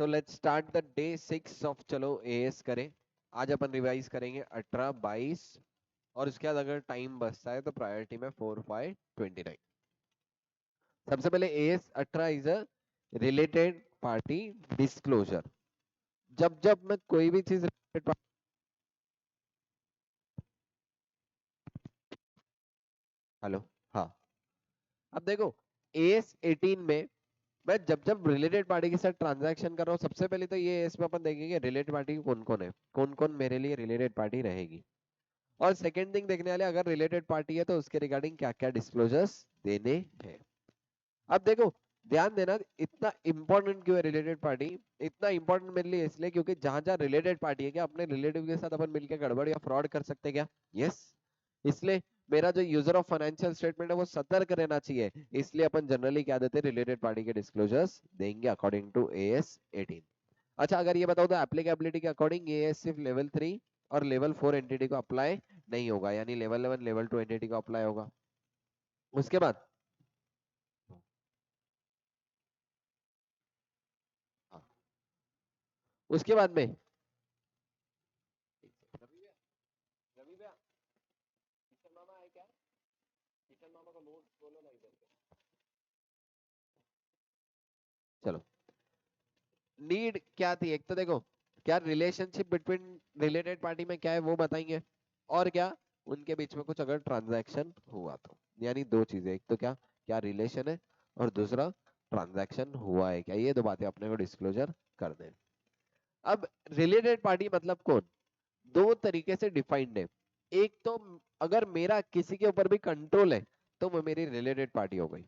So let's start the day 6 of, चलो as करें। आज अपन रिवाइज करेंगे 18, 22 और उसके बाद अगर टाइम बचता है तो प्रायोरिटी में 4, 5, 29। सबसे पहले as 18 is a related party disclosure. जब जब मैं कोई भी चीज हेलो, हाँ, अब देखो एएस 18 में मैं जब जब रिलेटेड पार्टी के साथ ट्रांजैक्शन कर रहा हूँ, सबसे पहले तो ये इसमें अपन देखेंगे रिलेटेड पार्टी कौन कौन है, कौन कौन मेरे लिए रिलेटेड पार्टी रहेगी। और सेकंड थिंग देखने वाले, अगर रिलेटेड पार्टी है तो उसके रिगार्डिंग क्या क्या डिस्क्लोजर्स देने हैं। अब देखो, ध्यान देना, इतना इंपॉर्टेंट क्यों है रिलेटेड पार्टी। इतना इंपॉर्टेंट मेरे लिए इसलिए क्योंकि जहां जहां रिलेटेड पार्टी है, क्या अपने रिलेटिव के साथ अपन मिलकर गड़बड़ या फ्रॉड कर सकते हैं क्या? यस। इसलिए मेरा जो यूजर ऑफ फाइनेंशियल स्टेटमेंट है वो सतर्क रहना चाहिए। इसलिए अपन जनरली क्या देते हैं, रिलेटेड पार्टी के डिस्क्लोजर्स देंगे अकॉर्डिंग टू एएस 18। अच्छा, अगर ये बताओ तो एप्लीकेबिलिटी के अकॉर्डिंग एएस सिर्फ लेवल 3 और लेवल 4 एंटिटी को अप्लाई नहीं होगा, यानी लेवल 11 लेवल 2 एंटिटी को अप्लाई होगा। उसके बाद हाँ, उसके बाद में रवि भैया, रवि भैया, किशन मामा है क्या? किशन मामा को नोट्स बोलो ना इधर पे। चलो, नीड क्या थी, एक तो देखो क्या रिलेशनशिप बिटवीन रिलेटेड पार्टी में क्या है वो बताएंगे, और क्या उनके बीच में कुछ अगर ट्रांजैक्शन हुआ तो, यानी दो चीजें, एक तो क्या क्या रिलेशन है और दूसरा ट्रांजैक्शन हुआ है क्या, ये दो बातें अपने को डिस्क्लोजर कर दें। अब रिलेटेड पार्टी मतलब कौन, दो तरीके से डिफाइंड है। एक तो अगर मेरा किसी के ऊपर भी कंट्रोल है तो वो मेरी रिलेटेड पार्टी हो गई,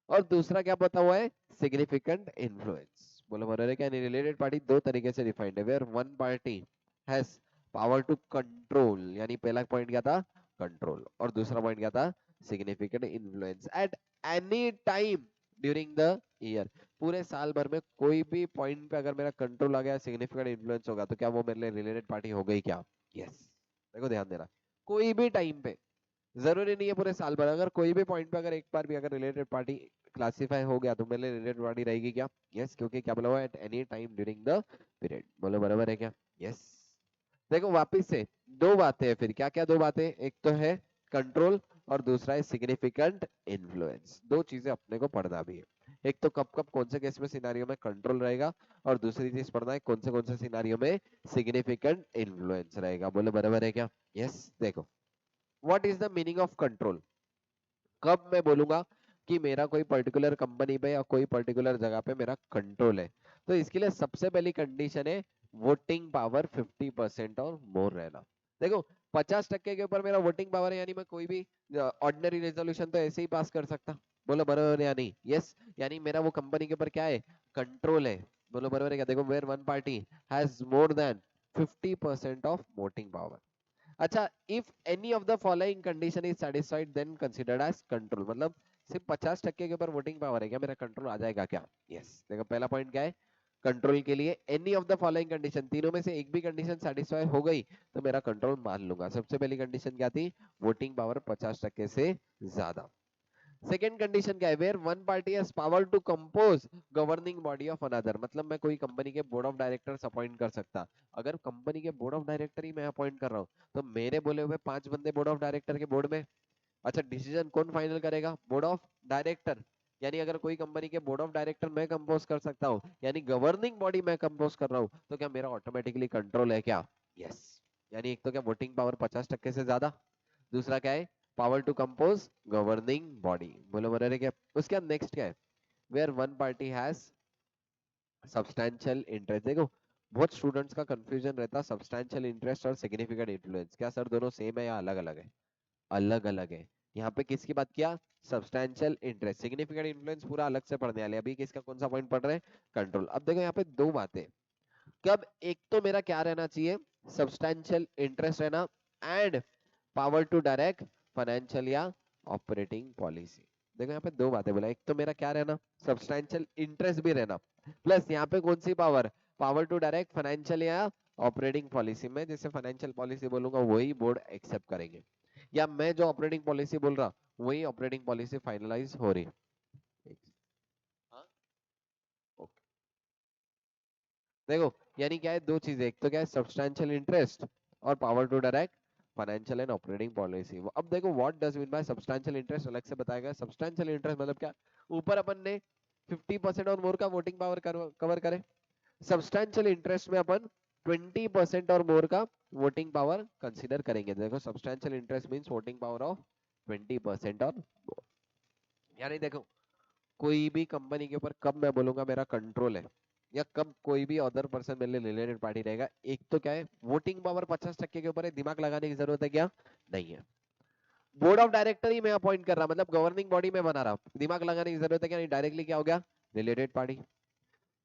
और दूसरा क्या पता हुआ है, सिग्निफिकेंट इन्फ्लुएंस। बोलो बराबर है क्या? रिलेटेड पार्टी दो तरीके से डिफाइंड है, where one party has power to control, यानी पहला पॉइंट क्या था, कंट्रोल, और दूसरा पॉइंट क्या था, significant influence at any time during the year. पूरे साल भर में कोई भी पॉइंट पे अगर मेरा कंट्रोल आ गया, सिग्निफिकेंट इन्फ्लुएंस होगा, तो क्या वो मेरे लिए रिलेटेड पार्टी हो गई क्या? यस। देखो ध्यान देना, कोई भी टाइम पे, जरूरी नहीं है पूरे साल भर, अगर कोई भी पॉइंट पे अगर एक बार भी अगर रिलेटेड पार्टी क्लासिफाई हो गया तो मेरे लिए रिलेटेड पार्टी रहेगी क्या? यस, क्योंकि क्या बोला हुआ है, at any time during the period. बोलो बराबर है क्या? यस। देखो वापिस से दो बातें हैं, फिर क्या क्या दो बातें, एक तो है कंट्रोल और दूसरा है सिग्निफिकेंट इन्फ्लुएंस। दो चीजें अपने को पढ़ना भी है, एक तो कब कब कौन से केस में सिनारियो में कंट्रोल रहेगा, और दूसरी चीज पढ़ना है कौन से सिनारियो में सिग्निफिकेंट इन्फ्लुएंस रहेगा। बोलो बराबर है क्या? यस। देखो, what is the meaning of control, कब मैं बोलूंगा कि मेरा कोई पर्टिकुलर कंपनी पे या कोई पर्टिकुलर जगह पे मेरा कंट्रोल है, तो इसके लिए सबसे पहली कंडीशन है वोटिंग पावर 50% और मोर रहना। देखो 50% के ऊपर मेरा वोटिंग पावर है, यानी मैं कोई भी ऑर्डिनरी रेजोल्यूशन तो ऐसे ही पास कर सकता। बोलो बराबर या नहीं? यस। यानी मेरा वो कंपनी के ऊपर क्या है, कंट्रोल है। बोलो बराबर है क्या? देखो, where one party has more than 50% of voting power. अच्छा, if any of the following condition is satisfied then considered as control, मतलब सिर्फ 50% के ऊपर वोटिंग पावर है क्या, मेरा कंट्रोल आ जाएगा क्या? यस। देखो पहला पॉइंट क्या है, कंट्रोल के लिए any of the following condition, तीनों में से एक भी कंडीशन सेटिस्फाई हो गई तो मेरा कंट्रोल मान लूंगा। सबसे पहली कंडीशन क्या थी, वोटिंग पावर 50% से ज्यादा। सेकेंड कंडीशन क्या है, where one party has power to compose governing body of another, मतलब मैं कोई कंपनी के बोर्ड ऑफ डायरेक्टर्स अपॉइंट कर सकता। अगर कंपनी के बोर्ड ऑफ डायरेक्टर ही मैं अपॉइंट कर रहा हूँ तो मेरे बोले हुए 5 बंदे बोर्ड ऑफ डायरेक्टर के बोर्ड में, अच्छा डिसीजन कौन फाइनल करेगा, बोर्ड ऑफ डायरेक्टर। यानी अगर कोई कंपनी के बोर्ड ऑफ डायरेक्टर मैं कंपोज कर सकता हूँ, यानी गवर्निंग बॉडी मैं कंपोज कर रहा हूँ, तो क्या मेरा ऑटोमेटिकली कंट्रोल है क्या? यस। यानी एक तो क्या वोटिंग पावर 50% से ज्यादा, दूसरा क्या है, power to compose governing body. बोलो बराबर है क्या? उसके बाद नेक्स्ट क्या है, where one party has substantial interest. देखो बहुत स्टूडेंट्स का कंफ्यूजन रहता है सब्सटैंशियल इंटरेस्ट और सिग्निफिकेंट इन्फ्लुएंस, क्या सर दोनों सेम है या अलग अलग है? अलग अलग है। यहाँ पे किसकी बात किया, सब्सटैंशियल इंटरेस्ट, सिग्निफिकेंट इन्फ्लुएंस पूरा अलग से पढ़ने वाले, अभी किसका कौन सा पॉइंट पढ़ रहे हैं, कंट्रोल। अब देखो यहाँ पे दो बातें, कब एक तो मेरा क्या रहना चाहिए, सब्सटैंशियल इंटरेस्ट रहना, and power to direct financial या ऑपरेटिंग पॉलिसी। देखो यहाँ पे दो बातें बोला, एक तो मेरा क्या रहना, सब्सटैंशियल इंटरेस्ट भी रहना, प्लस यहाँ पे कौन सी power, power to direct financial या ऑपरेटिंग पॉलिसी में, जैसे फाइनेंशियल पॉलिसी बोलूंगा वही बोर्ड एक्सेप्ट करेंगे, या मैं जो ऑपरेटिंग पॉलिसी बोल रहा वही ऑपरेटिंग पॉलिसी फाइनलाइज हो रही। हाँ? देखो यानी क्या है, दो चीजें, एक तो क्या है सब्सटैंशियल इंटरेस्ट और power to direct financial and operating policy. अब देखो what does mean by substantial interest अलग से बताया गया। सब्सटैंशियल इंटरेस्ट मतलब क्या, ऊपर अपन ने 50% और मोर का वोटिंग पावर कवर करे, सब्सटैंशियल इंटरेस्ट में अपन 20% और मोर का वोटिंग पावर कंसीडर करेंगे। देखो substantial interest means voting power of 20% और मोर। यानी देखो कोई भी कंपनी के ऊपर कब मैं बोलूंगा मेरा कंट्रोल है, या कब कोई भी अदर पर्सन मेरे लिए रिलेटेड पार्टी रहेगा, एक तो क्या है वोटिंग पावर 50% के ऊपर है, दिमाग लगाने की जरूरत है क्या, नहीं है। बोर्ड ऑफ डायरेक्टर ही मैं अपॉइंट कर रहा, मतलब गवर्निंग बॉडी में बना रहा, दिमाग लगाने की जरूरत है क्या नहीं, डायरेक्टली क्या हो गया, रिलेटेड पार्टी।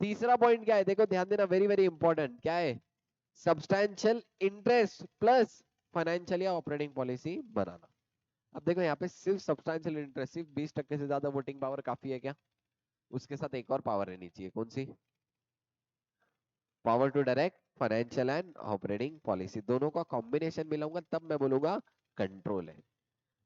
तीसरा पॉइंट क्या है, देखो ध्यान देना, वेरी वेरी इंपॉर्टेंट, क्या है, सब्सटैंशियल इंटरेस्ट प्लस फाइनेंशियल या ऑपरेटिंग पॉलिसी बनाना। अब देखो यहाँ पे सिर्फ सब्सटैंशियल इंटरेस्ट, सिर्फ 20% से ज्यादा वोटिंग पावर काफी है क्या, उसके साथ एक और पावर रहनी चाहिए, कौन सी, power to direct financial and operating policy, दोनों का कॉम्बिनेशन मिलाऊंगा तब मैं बोलूंगा कंट्रोल है।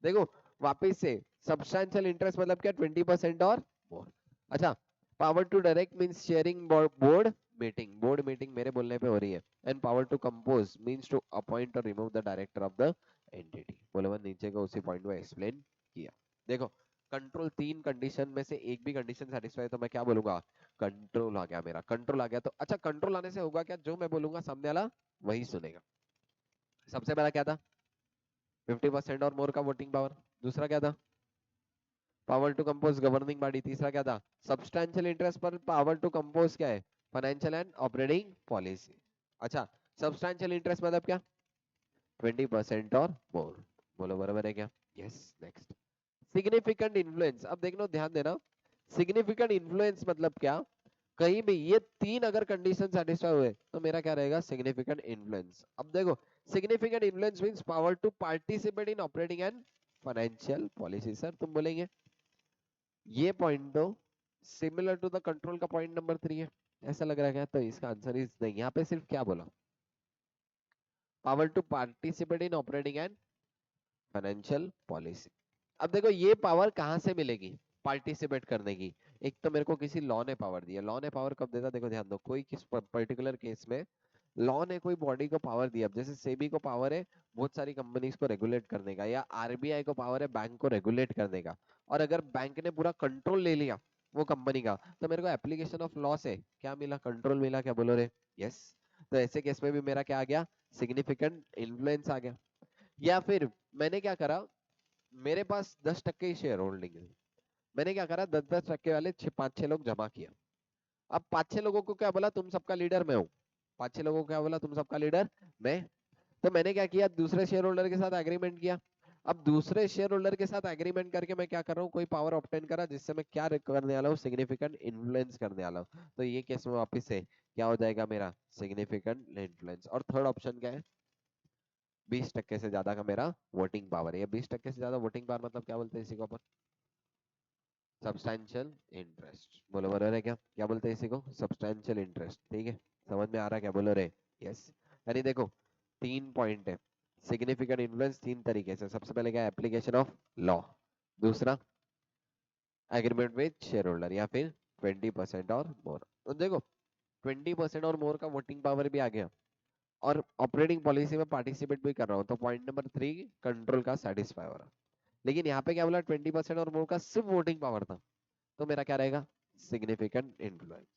देखो वापिस से, सब्सटैंशियल इंटरेस्ट मतलब क्या, 20% और मोर। अच्छा, power to direct means sharing board meeting, board meeting मेरे बोलने पे हो रही है। And power to compose means to appoint और remove the director of the entity, बोले मैं नीचे का उसी पॉइंट में एक्सप्लेन किया। देखो कंट्रोल, तीन कंडीशन में से एक भी कंडीशन सेटिस्फाई तो मैं क्या बोलूंगा, कंट्रोल आ गया, मेरा कंट्रोल आ गया। तो अच्छा कंट्रोल आने से होगा क्या, जो मैं बोलूंगा सामने वाला वही सुनेगा। सबसे पहला क्या था, 50% और मोर का वोटिंग पावर। दूसरा क्या था, power to compose governing body. तीसरा क्या था, सब्सटैंशियल इंटरेस्ट पर पावर टू कंपोज क्या है, फाइनेंशियल एंड ऑपरेटिंग पॉलिसी। अच्छा, सब्सटैंशियल इंटरेस्ट मतलब क्या, 20% और मोर, बोलो बराबर है क्या, यस। Next, significant influence. अब देखना ध्यान देना, सिग्निफिकेंट इन्फ्लुएंस मतलब क्या, कहीं भी ये तीन अगर कंडीशन सेटिस्फाई हुए तो मेरा क्या रहेगा, सिग्निफिकेंट इन्फ्लुएंस। अब देखो significant influence means power to participate in operating and financial policy. Sir तुम बोलेंगे ये पॉइंट तो सिमिलर टू द कंट्रोल का पॉइंट नंबर 3 है, ऐसा लग रहा है क्या, तो इसका आंसर इज नहीं। यहाँ पे सिर्फ क्या बोला, power to participate in operating and financial policy. अब देखो ये पावर कहाँ से मिलेगी, पार्टिसिपेट करने की। एक तो मेरे को किसी लॉ ने पावर दिया, लॉ ने पावर कब देता, देखो ध्यान दो, कोई किस पर्टिकुलर केस में लॉ ने कोई बॉडी को पावर दिया, जैसे सेबी को पावर है बहुत सारी कंपनीज को रेगुलेट करने का, या आरबीआई को पावर है बैंक को रेगुलेट करने का, और अगर बैंक ने पूरा कंट्रोल ले लिया वो कंपनी का, तो मेरे को एप्लीकेशन ऑफ लॉ से क्या मिला, कंट्रोल मिला, क्या बोलो रे, यस। तो ऐसे केस में भी मेरा क्या आ गया, सिग्निफिकेंट इन्फ्लुएंस आ गया। या फिर मैंने क्या करा, मेरे पास 10% ही शेयर होल्डिंग है, मैंने क्या करा, 10-10% वाले 5-6 लोग जमा किया। अब 5-6 लोगों को क्या बोला, तुम सबका लीडर मैं हूँ, 5-6 लोगों को क्या बोला, तुम सबका लीडर मैं। तो मैंने क्या किया, दूसरे शेयर होल्डर के साथ एग्रीमेंट किया। अब दूसरे शेयर होल्डर के साथ एग्रीमेंट करके मैं क्या कर रहा हूँ, कोई पावर ऑब्टेन करा, जिससे मैं क्या करने वाला हूँ, सिग्निफिकेंट इन्फ्लुएंस करने वाला हूँ। तो ये केस में वापिस से क्या हो जाएगा मेरा, सिग्निफिकेंट इन्फ्लुएंस। और थर्ड ऑप्शन क्या है, 20% से ज्यादा का मेरा वोटिंग पावर है। 20% से ज्यादा वोटिंग पावर मतलब क्या बोलते हैं इसी को अपन, सब्सटैंशियल इंटरेस्ट, बोलो बराबर है क्या, क्या बोलते हैं इसी को, सब्सटैंशियल इंटरेस्ट। ठीक है, समझ में आ रहा है क्या, बोलो रे, यस। यानी देखो तीन पॉइंट है, सिग्निफिकेंट इन्फ्लुएंस तीन तरीके से, सबसे पहले क्या, एप्लीकेशन ऑफ लॉ, दूसरा एग्रीमेंट विद शेयर होल्डर, या फिर 20% और मोर। तो देखो 20% और मोर का वोटिंग पावर भी आ गया, और ऑपरेटिंग पॉलिसी में पार्टिसिपेट भी कर रहा हूँ, तो पॉइंट नंबर 3 कंट्रोल का सेटिस्फाई हो रहा। लेकिन यहाँ पे क्या बोला, 20% और मोर का सिर्फ वोटिंग पावर था, तो मेरा क्या रहेगा, सिग्निफिकेंट इन्फ्लुएंस।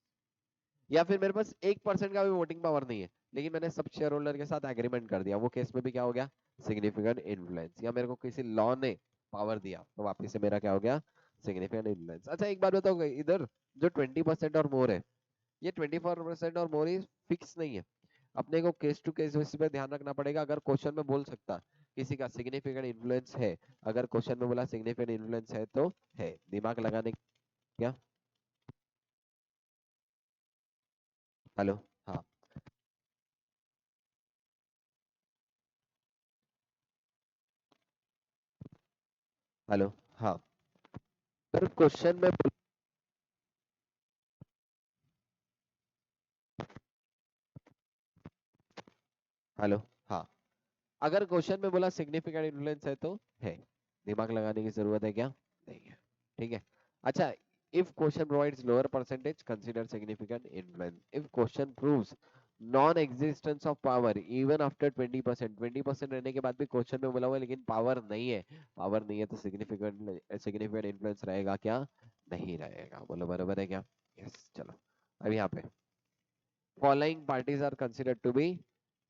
या फिर मेरे पास 1% का भी वोटिंग पावर नहीं है, लेकिन मैंने सब शेयर होल्डर के साथ एग्रीमेंट कर दिया, वो केस में भी क्या हो गया, सिग्निफिकेंट इन्फ्लुएंस। या मेरे को किसी लॉ ने पावर दिया, तो वापिस से मेरा क्या हो गया, सिग्निफिकेंट इन्फ्लुएंस। अच्छा एक बात बताओ, इधर जो 20% और मोर है, ये 24% और मोर ही फिक्स नहीं है, अपने को केस टू केस बेसिस पे ध्यान रखना पड़ेगा। अगर क्वेश्चन में बोल सकता किसी का सिग्निफिकेंट इन्फ्लुएंस है, अगर क्वेश्चन में बोला सिग्निफिकेंट इन्फ्लुएंस है तो है, दिमाग लगाने क्या, हेलो, हाँ, हेलो, हाँ, अगर क्वेश्चन में, हेलो, हाँ, अगर क्वेश्चन में बोला सिग्निफिकेंट इन्फ्लुएंस है तो है, दिमाग लगाने की जरूरत है क्या, नहीं है। ठीक है, अच्छा If question provides lower percentage, consider significant influence. If question proves non-existence of power even after 20%, 20% रहने के बाद भी क्वेश्चन में बोला हुआ है लेकिन पावर नहीं है तो सिग्निफिकेंट इन्फ्लुएंस रहेगा क्या? नहीं रहेगा। बोलो बराबर है क्या? यस चलो अब यहाँ पे following parties are considered to be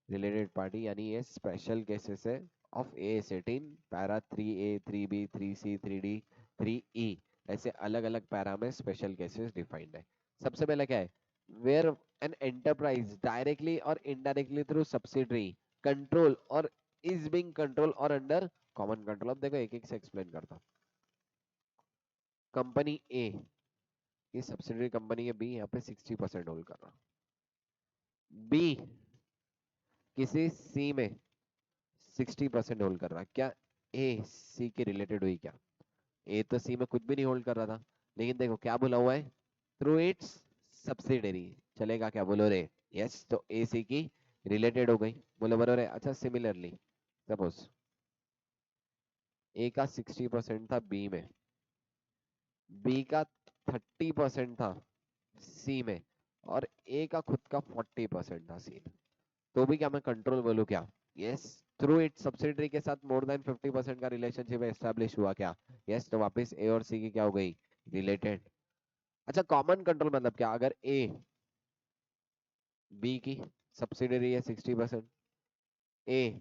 related party, यानी ये स्पेशल केसेस है of A18 para 3A 3B 3C 3D 3E, ऐसे अलग अलग पैरा में स्पेशल केसेस डिफाइंड है। सबसे पहले क्या है? वेयर एन एंटरप्राइज डायरेक्टली और इनडायरेक्टली थ्रू सब्सिडरी कंट्रोल और इज बीइंग कंट्रोल और अंडर कॉमन कंट्रोल। अब देखो एक एक से एक्सप्लेन करता हूँ। कंपनी ए, ये सब्सिडरी कंपनी है बी, यहाँ पे 60% होल्ड कर रहा। बी किसी सी में 60% होल्ड कर रहा। क्या ए सी के रिलेटेड हुई क्या? ए तो सी में कुछ भी नहीं होल्ड कर रहा था, लेकिन देखो क्या बोला हुआ है, थ्रू इट्स सब्सिडरी। चलेगा क्या? बोलो रे यस, तो ए सी की रिलेटेड हो गई। बोलो बरोबर है। अच्छा सिमिलरली सपोज ए का 60% था बी में, बी का 30% था सी में, और ए का खुद का 40% था सी में, तो भी क्या मैं कंट्रोल बोलूं क्या? यस, थ्रू इट सब्सिडरी के साथ मोर देन 50% का रिलेशनशिप एस्टेब्लिश हुआ क्या? यस, तो वापस ए और सी की क्या हो गई? रिलेटेड। अच्छा कॉमन कंट्रोल मतलब क्या? अगर ए बी की सब्सिडरी है 60%, ए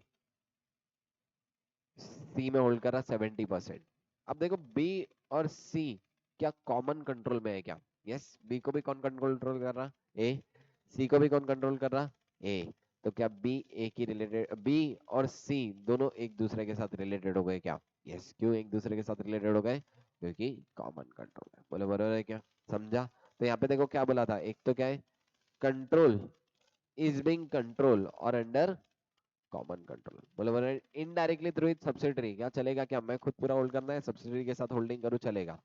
सी में होल्ड कर रहा 70%। अब देखो बी और सी क्या कॉमन कंट्रोल में है क्या? यस, बी को भी कौन कंट्रोल कर रहा? ए। सी को भी कौन कंट्रोल कर रहा? ए। तो क्या बी ए की रिलेटेड, बी और सी दोनों एक दूसरे के साथ रिलेटेड हो गए क्या? यस, क्यों एक दूसरे के साथ रिलेटेड हो गए? क्योंकि कॉमन कंट्रोल है। बोले बरोबर है क्या? समझा? तो यहाँ पे देखो क्या बोला था, एक तो क्या है, कंट्रोल इज बिंग कंट्रोल और अंडर कॉमन कंट्रोल। बोले बोले इनडायरेक्टली थ्रू इट सब्सिडरी, क्या चलेगा क्या? मैं खुद पूरा होल्ड करना है, सब्सिडरी के साथ होल्डिंग करूँ, चलेगा?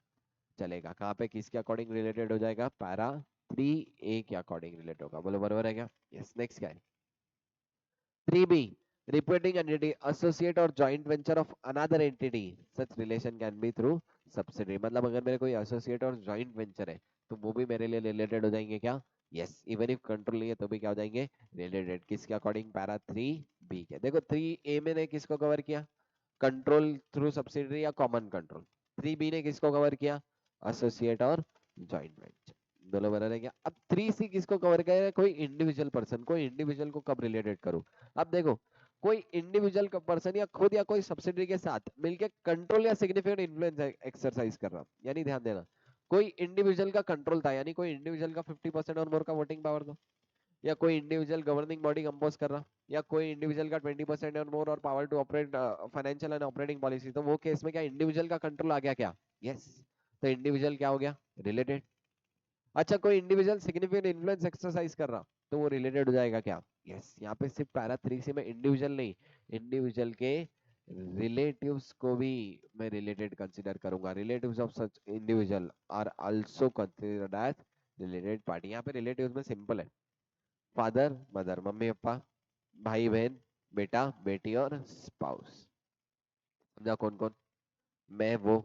चलेगा। कहाँ पे किसके अकॉर्डिंग रिलेटेड हो जाएगा? पैरा 3A के अकॉर्डिंग रिलेटेड होगा। बोलो बरोबर है क्या? यस। नेक्स्ट क्या है? 3B, repeating entity, associate or joint venture of another entity, such relation can be through subsidiary। मतलब अगर मेरे कोई associate और joint venture है तो वो भी मेरे लिए रिलेटेड हो जाएंगे क्या? यस, इवन इफ कंट्रोल नहीं है तो भी क्या हो जाएंगे? रिलेटेड। किसके अकॉर्डिंग? पैरा 3B के। देखो 3A में ने किसको कवर किया? कंट्रोल थ्रू सब्सिडरी या कॉमन कंट्रोल। 3B ने किसको कवर किया? एसोसिएट और जॉइंट वेंचर। दोनों बना रहे क्या? अब 3C किसको कवर करेगा? कोई इंडिविजुअल पर्सन। कोई इंडिविजुअल को कब रिलेटेड करूं? अब देखो कोई इंडिविजुअल का पर्सन या खुद या कोई सब्सिडरी के साथ मिलके कंट्रोल या सिग्निफिकेंट इन्फ्लुएंस एक्सरसाइज कर रहा, यानी ध्यान देना, कोई इंडिविजुअल का कंट्रोल था, यानी कोई इंडिविजुअल का 50% और मोर का वोटिंग पावर था, या कोई इंडिविजुअल गवर्निंग बॉडी कंपोज कर रहा, या कोई इंडिविजुअल का 20% और मोर और power to operate financial and operating policy, तो वो केस में क्या इंडिविजुअल का कंट्रोल आ गया क्या? यस। तो इंडिविजुअल क्या हो गया? रिलेटेड। अच्छा कोई इंडिविजुअल सिग्निफिकेंट इन्फ्लुएंस एक्सरसाइज कर रहा तो वो रिलेटेड हो जाएगा क्या? यस। यहाँ पे सिर्फ पैरा 3 में इंडिविजुअल नहीं, इंडिविजुअल के रिलेटिव्स को भी मैं रिलेटेड कंसीडर करूंगा। Relatives of such individual are also considered as related party. यहाँ पे रिलेटिव्स में सिंपल है, फादर मदर, मम्मी पापा, भाई बहन, बेटा बेटी और स्पाउस। समझा? कौन कौन? मैं वो,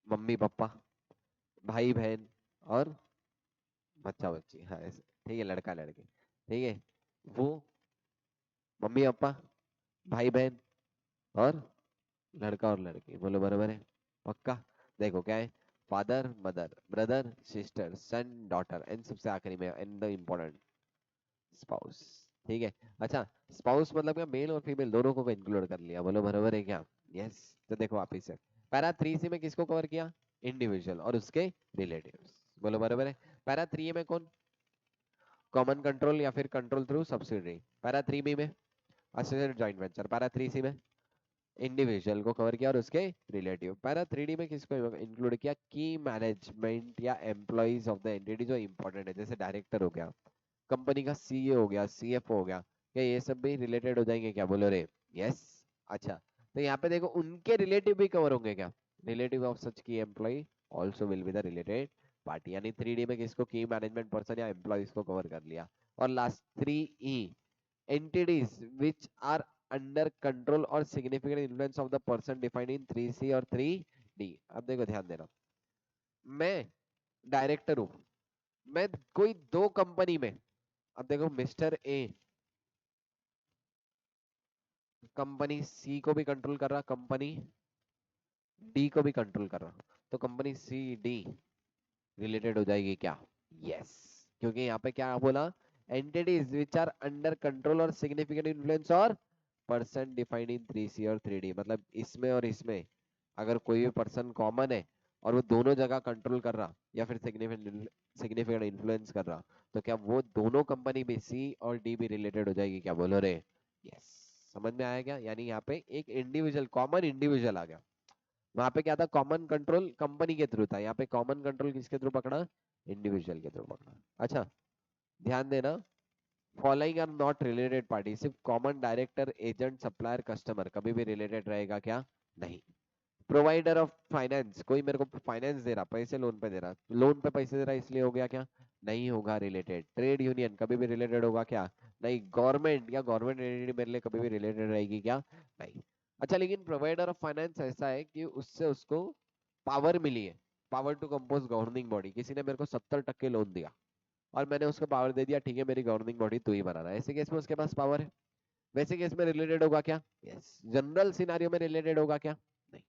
मम्मी पापा, भाई बहन और बच्चा बच्ची, हाँ ऐसे। ठीक है, लड़का लड़की। ठीक है, वो, मम्मी पापा, भाई बहन और लड़का और लड़की। बोलो बराबर है? पक्का? देखो क्या है, father mother brother sister son daughter and सबसे आखिरी में एंड द इम्पोर्टेंट स्पाउस। ठीक है। अच्छा स्पाउस मतलब क्या? मेल और फीमेल दोनों को इंक्लूड कर लिया। बोलो बराबर है क्या? यस। तो देखो वापिस से पैरा 3C में किसको कवर किया? इंडिविजुअल और उसके रिलेटिव्स। बोलो बराबर है? पैरा 3A में कौन? कॉमन कंट्रोल या फिर control through subsidiary. Para 3B में associated joint venture. Para 3C में इंडिविजुअल को कवर किया और उसके रिलेटिव। पैरा 3D में किसको इंक्लूड किया? की मैनेजमेंट या एम्प्लॉइज ऑफ द एंटिटी जो इंपॉर्टेंट है, जैसे डायरेक्टर हो गया, कंपनी का सीईओ हो गया, सीएफओ हो गया, क्या ये सब भी रिलेटेड हो जाएंगे क्या? बोलो रे यस। अच्छा तो यहाँ पे देखो उनके रिलेटिव भी कवर होंगे क्या? Relative of such key employee also will be the related party. यानी 3D में किसको? की मैनेजमेंट पर्सन या एम्प्लॉइज को कवर कर लिया। और last 3E, entities which are under control or significant influence of the person defined in 3C और 3D। अब देखो ध्यान देना, मैं डायरेक्टर हूं, मैं कोई दो कंपनी में, अब देखो मिस्टर ए कंपनी सी को भी कंट्रोल कर रहा, कंपनी डी को भी कंट्रोल कर रहा, तो कंपनी सी डी रिलेटेड हो जाएगी क्या? यस, क्योंकि यहाँ पे क्या बोला, entities which are under control और सिग्निफिकेंट इन्फ्लुएंस और पर्सन डिफाइंड इन 3C और 3D, मतलब इसमें और इसमें अगर कोई भी पर्सन कॉमन है और वो दोनों जगह कंट्रोल कर रहा या फिर सिग्निफिकेंट इन्फ्लुएंस कर रहा, तो क्या वो दोनों कंपनी भी सी और डी भी रिलेटेड हो जाएगी क्या? बोलो रे यस। समझ में आया क्या? यानी यहाँ पे एक इंडिविजुअल, कॉमन इंडिविजुअल आ गया। वहां पे क्या था, कॉमन कंट्रोल कंपनी के थ्रू था, यहाँ पे कॉमन कंट्रोल किसके थ्रू पकड़ा? इंडिविजुअल के थ्रू पकड़ा। अच्छा, ध्यान देना, following are not related party, सिर्फ common director agent supplier customer कभी भी रिलेटेड रहेगा क्या? नहीं। प्रोवाइडर ऑफ फाइनेंस, कोई मेरे को फाइनेंस दे रहा, पैसे लोन पे दे रहा, लोन पे पैसे दे रहा इसलिए हो गया क्या? नहीं होगा रिलेटेड। ट्रेड यूनियन कभी भी रिलेटेड होगा क्या? नहीं। गवर्नमेंट या गवर्नमेंट एंटिटी मेरे लिए कभी भी रिलेटेड रहेगी क्या? नहीं। अच्छा, लेकिन प्रोवाइडर ऑफ फाइनेंस ऐसा है कि उससे उसको पावर मिली है, power to compose governing body, किसी ने मेरे को 70% लोन दिया और मैंने उसको पावर दे दिया, ठीक है मेरी गवर्निंग बॉडी तू ही बनाना, ऐसे केस में उसके पास पावर है, वैसे केस में रिलेटेड होगा क्या? यस। जनरल सिनारियो में रिलेटेड होगा क्या? नहीं।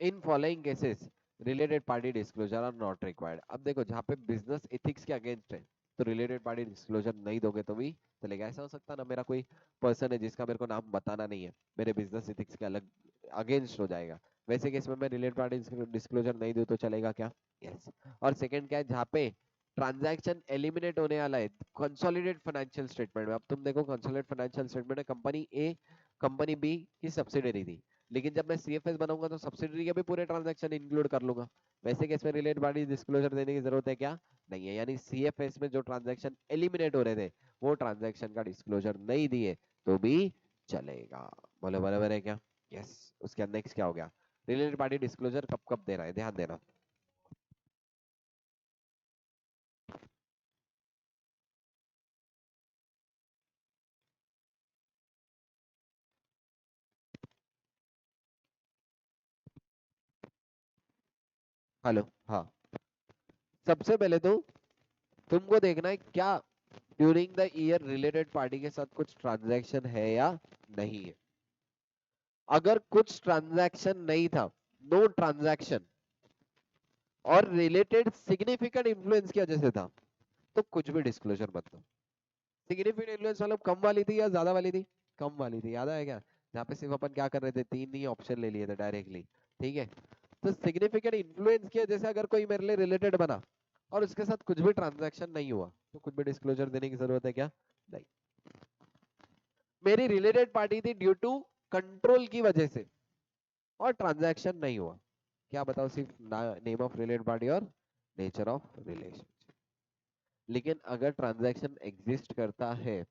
In following cases related party disclosure are not required. अब देखो, जहाँ पे बिजनेस एथिक्स के अगेंस्ट है तो रिलेटेड पार्टी डिस्क्लोजर नहीं दोगे तो भी चलेगा। ऐसा हो सकता ना, मेरा कोई पर्सन है जिसका मेरे को नाम बताना नहीं है, मेरे बिजनेस एथिक्स के अलग अगेंस्ट हो जाएगा, वैसे केस में मैं रिलेटेड पार्टी डिस्क्लोजर नहीं दूं तो चलेगा क्या? यस। और सेकंड क्या है, जहाँ पे ट्रांजैक्शन एलिमिनेट होने वाला है कंसोलिडेट फाइनेंशियल स्टेटमेंट में। अब तुम देखो कंसोलिडेट फाइनेंशियल स्टेटमेंट में कंपनी ए कंपनी बी की सब्सिडरी थी, लेकिन जब मैं सीएफएस बनाऊंगा तो सब्सिडरी के भी पूरे ट्रांजैक्शन इंक्लूड कर लूंगा, वैसे केस में रिलेटेड पार्टी डिस्क्लोजर देने की जरूरत है क्या? नहीं है। यानी सीएफएस में जो ट्रांजैक्शन एलिमिनेट हो रहे थे वो ट्रांजैक्शन का डिस्क्लोजर नहीं दिए तो भी चलेगा। बोले बराबर है क्या? यस। उसके बाद नेक्स्ट क्या हो गया, रिलेटेड पार्टी डिस्क्लोजर कब कब देना है, ध्यान देना। हेलो, हाँ। सबसे पहले तो तुमको देखना है क्या during the year related party के साथ कुछ ट्रांजैक्शन है या नहीं है। अगर कुछ ट्रांजैक्शन नहीं था, नो ट्रांजैक्शन, और रिलेटेड सिग्निफिकेंट इन्फ्लुएंस की वजह से था, तो कुछ भी डिस्क्लोजर मत दो। सिग्निफिकेंट इन्फ्लुएंस मतलब कम वाली थी या ज्यादा वाली थी? कम वाली थी, याद है क्या? जहाँ पे सिर्फ अपन क्या कर रहे थे, तीन ही ऑप्शन ले लिए थे डायरेक्टली, ठीक है। तो सिग्निफिकेंट इन्फ्लुएंस की वजह से अगर कोई मेरे लिए रिलेटेड बना और उसके साथ कुछ भी ट्रांजैक्शन नहीं हुआ तो कुछ भी डिस्क्लोजर देने की जरूरत है क्या? नहीं। मेरी रिलेटेड पार्टी थी ड्यू टू कंट्रोल की वजह से और ट्रांजैक्शन नहीं हुआ, क्या बताओ, सिर्फ नेम ऑफ रिलेटेड पार्टी और नेचर ऑफ रिलेशन। लेकिन अगर ट्रांजैक्शन एग्जिस्ट करता है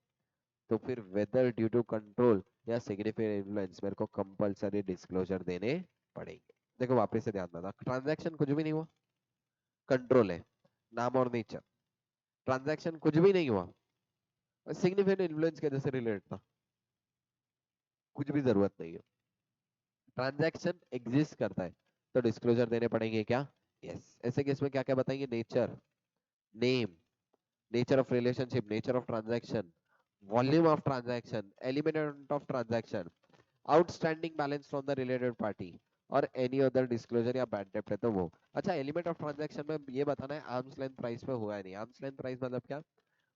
तो फिर वेदर ड्यू टू कंट्रोल या सिग्निफिकेंट इन्फ्लुएंस मेरे को कंपलसरी डिस्क्लोजर देने पड़ेंगे। देखो वापस से ध्यान देना, ट्रांजैक्शन कुछ भी नहीं हुआ, कंट्रोल है, नाम और नेचर, ट्रांजैक्शन कुछ भी नहीं हुआ, सिग्निफिकेंट इन्फ्लुएंस के जैसे रिलेटेड था, कुछ भी जरूरत नहीं है। ट्रांजैक्शन एग्जिस्ट करता है तो डिस्क्लोजर देने पड़ेंगे क्या? यस। ऐसे केस में क्या क्या बताएंगे, nature, name, nature of relationship, nature of transaction, volume of transaction, element of transaction, outstanding balance from the related party और एनी अदर डिस्क्लोजर या बैड डेब्ट है तो वो। अच्छा, एलिमेंट ऑफ ट्रांजैक्शन में ये बताना है आर्म्स लेंथ प्राइस पे हुआ है नहीं, आर्म्स लेंथ प्राइस मतलब क्या,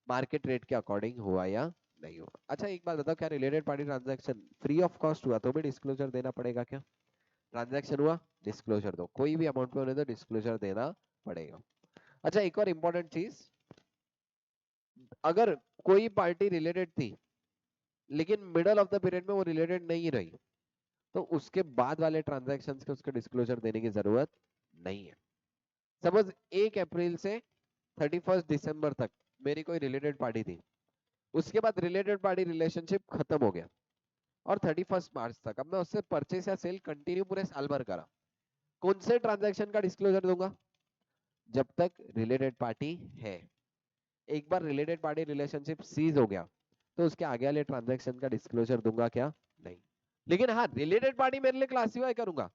मार्केट रेट के अकॉर्डिंग हुआ या नहीं हुआ। अच्छा, एक बात बताओ, क्या related party transaction free of cost हुआ तो भी डिस्क्लोजर देना पड़ेगा क्या? ट्रांजैक्शन हुआ, डिस्क्लोजर दो, कोई भी अमाउंट पे होने तो डिस्क्लोजर देना पड़ेगा। अच्छा, एक और इंपॉर्टेंट चीज, अगर कोई पार्टी रिलेटेड थी लेकिन मिडल ऑफ द पीरियड में वो रिलेटेड नहीं रही तो उसके बाद वाले ट्रांजैक्शंस के उसके डिस्क्लोजर देने की जरूरत नहीं है। सपोज 1 अप्रैल से 31 दिसंबर तक मेरी कोई रिलेटेड पार्टी थी, उसके बाद रिलेटेड पार्टी रिलेशनशिप खत्म हो गया और 31 मार्च तक अब मैं उससे परचेस या सेल कंटिन्यू पूरे साल भर करा, कौन से ट्रांजैक्शन का डिस्क्लोजर दूंगा? जब तक रिलेटेड पार्टी है। एक बार रिलेटेड पार्टी रिलेशनशिप सीज हो गया तो उसके आगे वाले ट्रांजैक्शन का डिस्क्लोजर दूंगा क्या? नहीं। लेकिन हाँ, रिलेटेड पार्टी मेरे लिए क्लासिफाई करूंगा,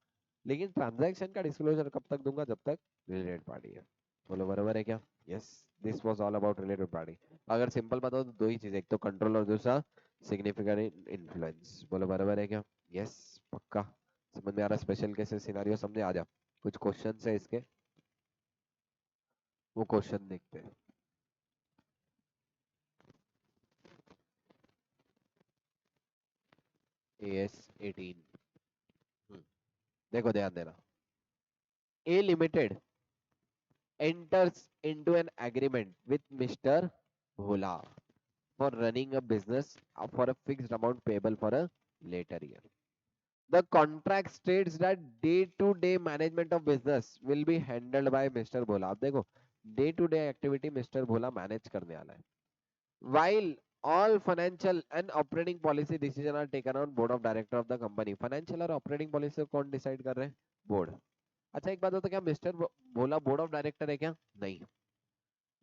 लेकिन ट्रांजैक्शन का डिस्क्लोजर कब तक दूंगा, जब तक रिलेटेड पार्टी है। बोलो बराबर है क्या? Yes, this was all about related party. अगर सिंपल बताओ तो दो ही चीज, एक तो कंट्रोल और दूसरा सिग्निफिकेंट इन्फ्लुएंस। बोलो बराबर है क्या? यस, पक्का समझ में आ रहा? स्पेशल केसेस सिनेरियो समझे? आ जा, कुछ क्वेश्चन है इसके, वो क्वेश्चन देखते हैं। AS 18, देखो ध्यान देना। A Limited enters into an agreement with Mr. Bhola for running a business for a fixed amount payable for a later year. The contract states that day-to-day management of business will be handled by Mr. Bhola. अब देखो, day-to-day activity Mr. Bhola manage करने वाला है. While all financial and operating policy decisions are taken on board of director of the company. Financial और operating policy कौन decide कर रहे हैं? Board. अच्छा एक बात हो, तो क्या mister Bhola board of director है क्या? नहीं।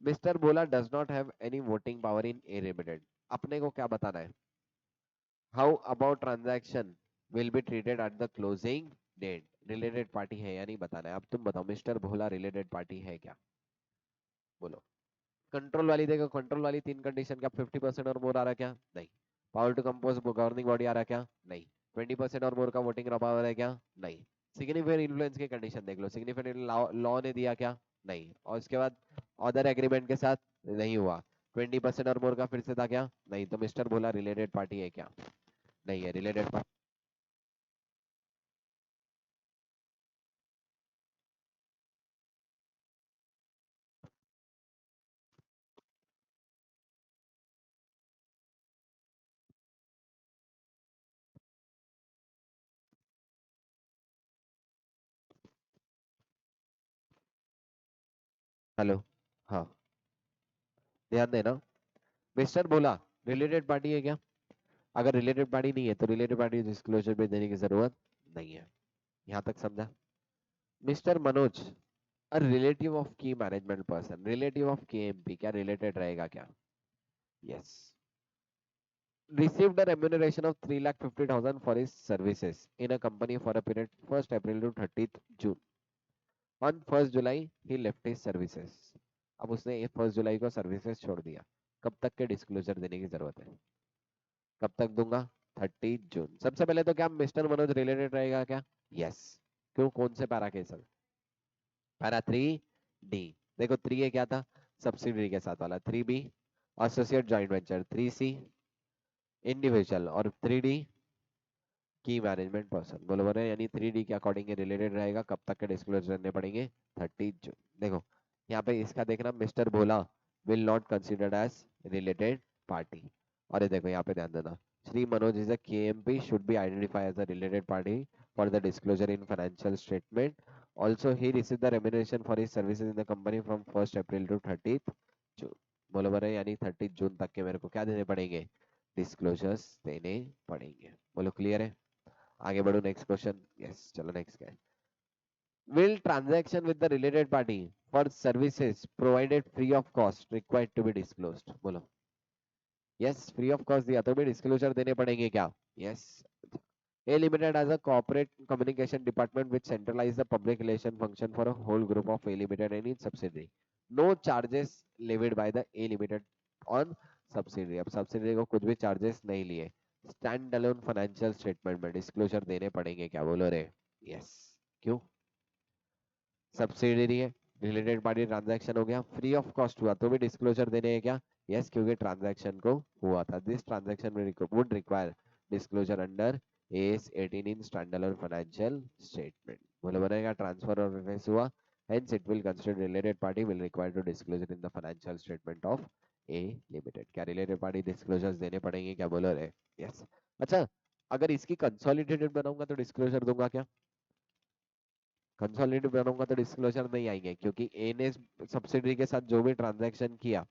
Mister Bhola does not have any voting power in a limited. अपने को क्या बताना है? How about transaction will be treated at the closing date. Related party है या नहीं बताना है। अब तुम बताओ मिस्टर भोला रिलेटेड पार्टी है क्या? बोलो। कंट्रोल वाली देखो, कंट्रोल वाली तीन कंडीशन, क्या 50% और मोर आ रहा क्या? नहीं। Power to compose governing body आ रहा क्या? नहीं। 20% और मोर का वोटिंग पावर है क्या? नहीं। सिग्निफिकेंट इन्फ्लुएंस की कंडीशन देख लो, सिग्निफिकेंट लॉ ने दिया क्या? नहीं। और उसके बाद अदर एग्रीमेंट के साथ नहीं हुआ। 20% और मोर का फिर से था क्या? नहीं। तो मिस्टर भोला रिलेटेड पार्टी है क्या? नहीं है रिलेटेड पार्टी। हेलो, हाँ ध्यान देना। मिस्टर भोला रिलेटेड पार्टी है क्या? अगर रिलेटेड पार्टी नहीं है तो रिलेटेड पार्टी डिस्क्लोजर पे देने की जरूरत नहीं है। यहाँ तक समझा? Mister Manoj a relative of key management person, relative of KMP, क्या रिलेटेड रहेगा क्या? Yes. Received a remuneration of 3,50,000 for his services in a company for a period 1st April to 30th June. On 1st July he left his services. अब उसने 1st जुलाई को services छोड़ दिया। कब तक के डिस्क्लोजर देने की जरूरत है? कब तक दूंगा? 30 जून। सबसे पहले तो क्या मिस्टर मनोज रिलेटेड रहेगा क्या? यस। क्यों, कौन से पैरा केस है? Para 3D। देखो 3A क्या था? सब्सिडरी के साथ वाला। 3B associate joint venture. 3C individual और 3D की मैनेजमेंट पर्सन। बोलो बोले, यानी 3D के अकॉर्डिंग रिलेटेड रहेगा। कब तक के डिस्क्लोजर करने पड़ेंगे? 30 जून। देखो यहाँ पे इसका देखना, mister Bhola will not considered as related party. और ये देखो यहाँ पे ध्यान देना, Shri Manoj is a KMP should be identified as a related party for the disclosure in financial statement. Also he received the remuneration for his services in the company from 1st April to 30th June. बोलो बोले, यानी 30 जून तक के मेरे को क्या देने पड़ेंगे? डिस्क्लोजर्स देने पड़ेंगे। बोलो क्लियर है? आगे बढ़ो, नेक्स्ट क्वेश्चन। यस चलो नेक्स्ट क्या है? Will transaction with the related party for services provided free of cost required to be disclosed? बोलो। यस, फ्री ऑफ कॉस्ट दिया तो भी डिस्क्लोजर देने पड़ेंगे क्या? Yes. A Limited as a corporate communication department which centralize the public relation function for a whole group of A Limited and its subsidiary. No charges levied by the A Limited on subsidiary. अब subsidiary को कुछ भी charges नहीं लिए। Stand alone financial statement में disclosure देने पड़ेंगे क्या? बोलो रे। यस। क्यों? सब्सिडियरी है, रिलेटेड पार्टी ट्रांजैक्शन हो गया, फ्री ऑफ कॉस्ट हुआ तो भी डिस्क्लोजर देने हैं क्या? यस, क्योंकि ट्रांजैक्शन को हुआ था। This transaction would require disclosure under AS 18 in standalone financial statement. बोले बनेगा ट्रांसफर और रिलीज हुआ, hence it will consider related party will require to disclosure in the financial statement of A Limited. क्या related party disclosures देने पड़ेंगे क्या? बोलो रे। यस। अच्छा, अगर इसकी कंसोलिडेटेड बनाऊंगा तो डिस्क्लोजर दूंगा क्या? कंसोलिडेटेड बनाऊंगा तो डिस्क्लोजर नहीं आएंगे, क्योंकि ए ने सब्सिडरी के साथ जो भी ट्रांजैक्शन किया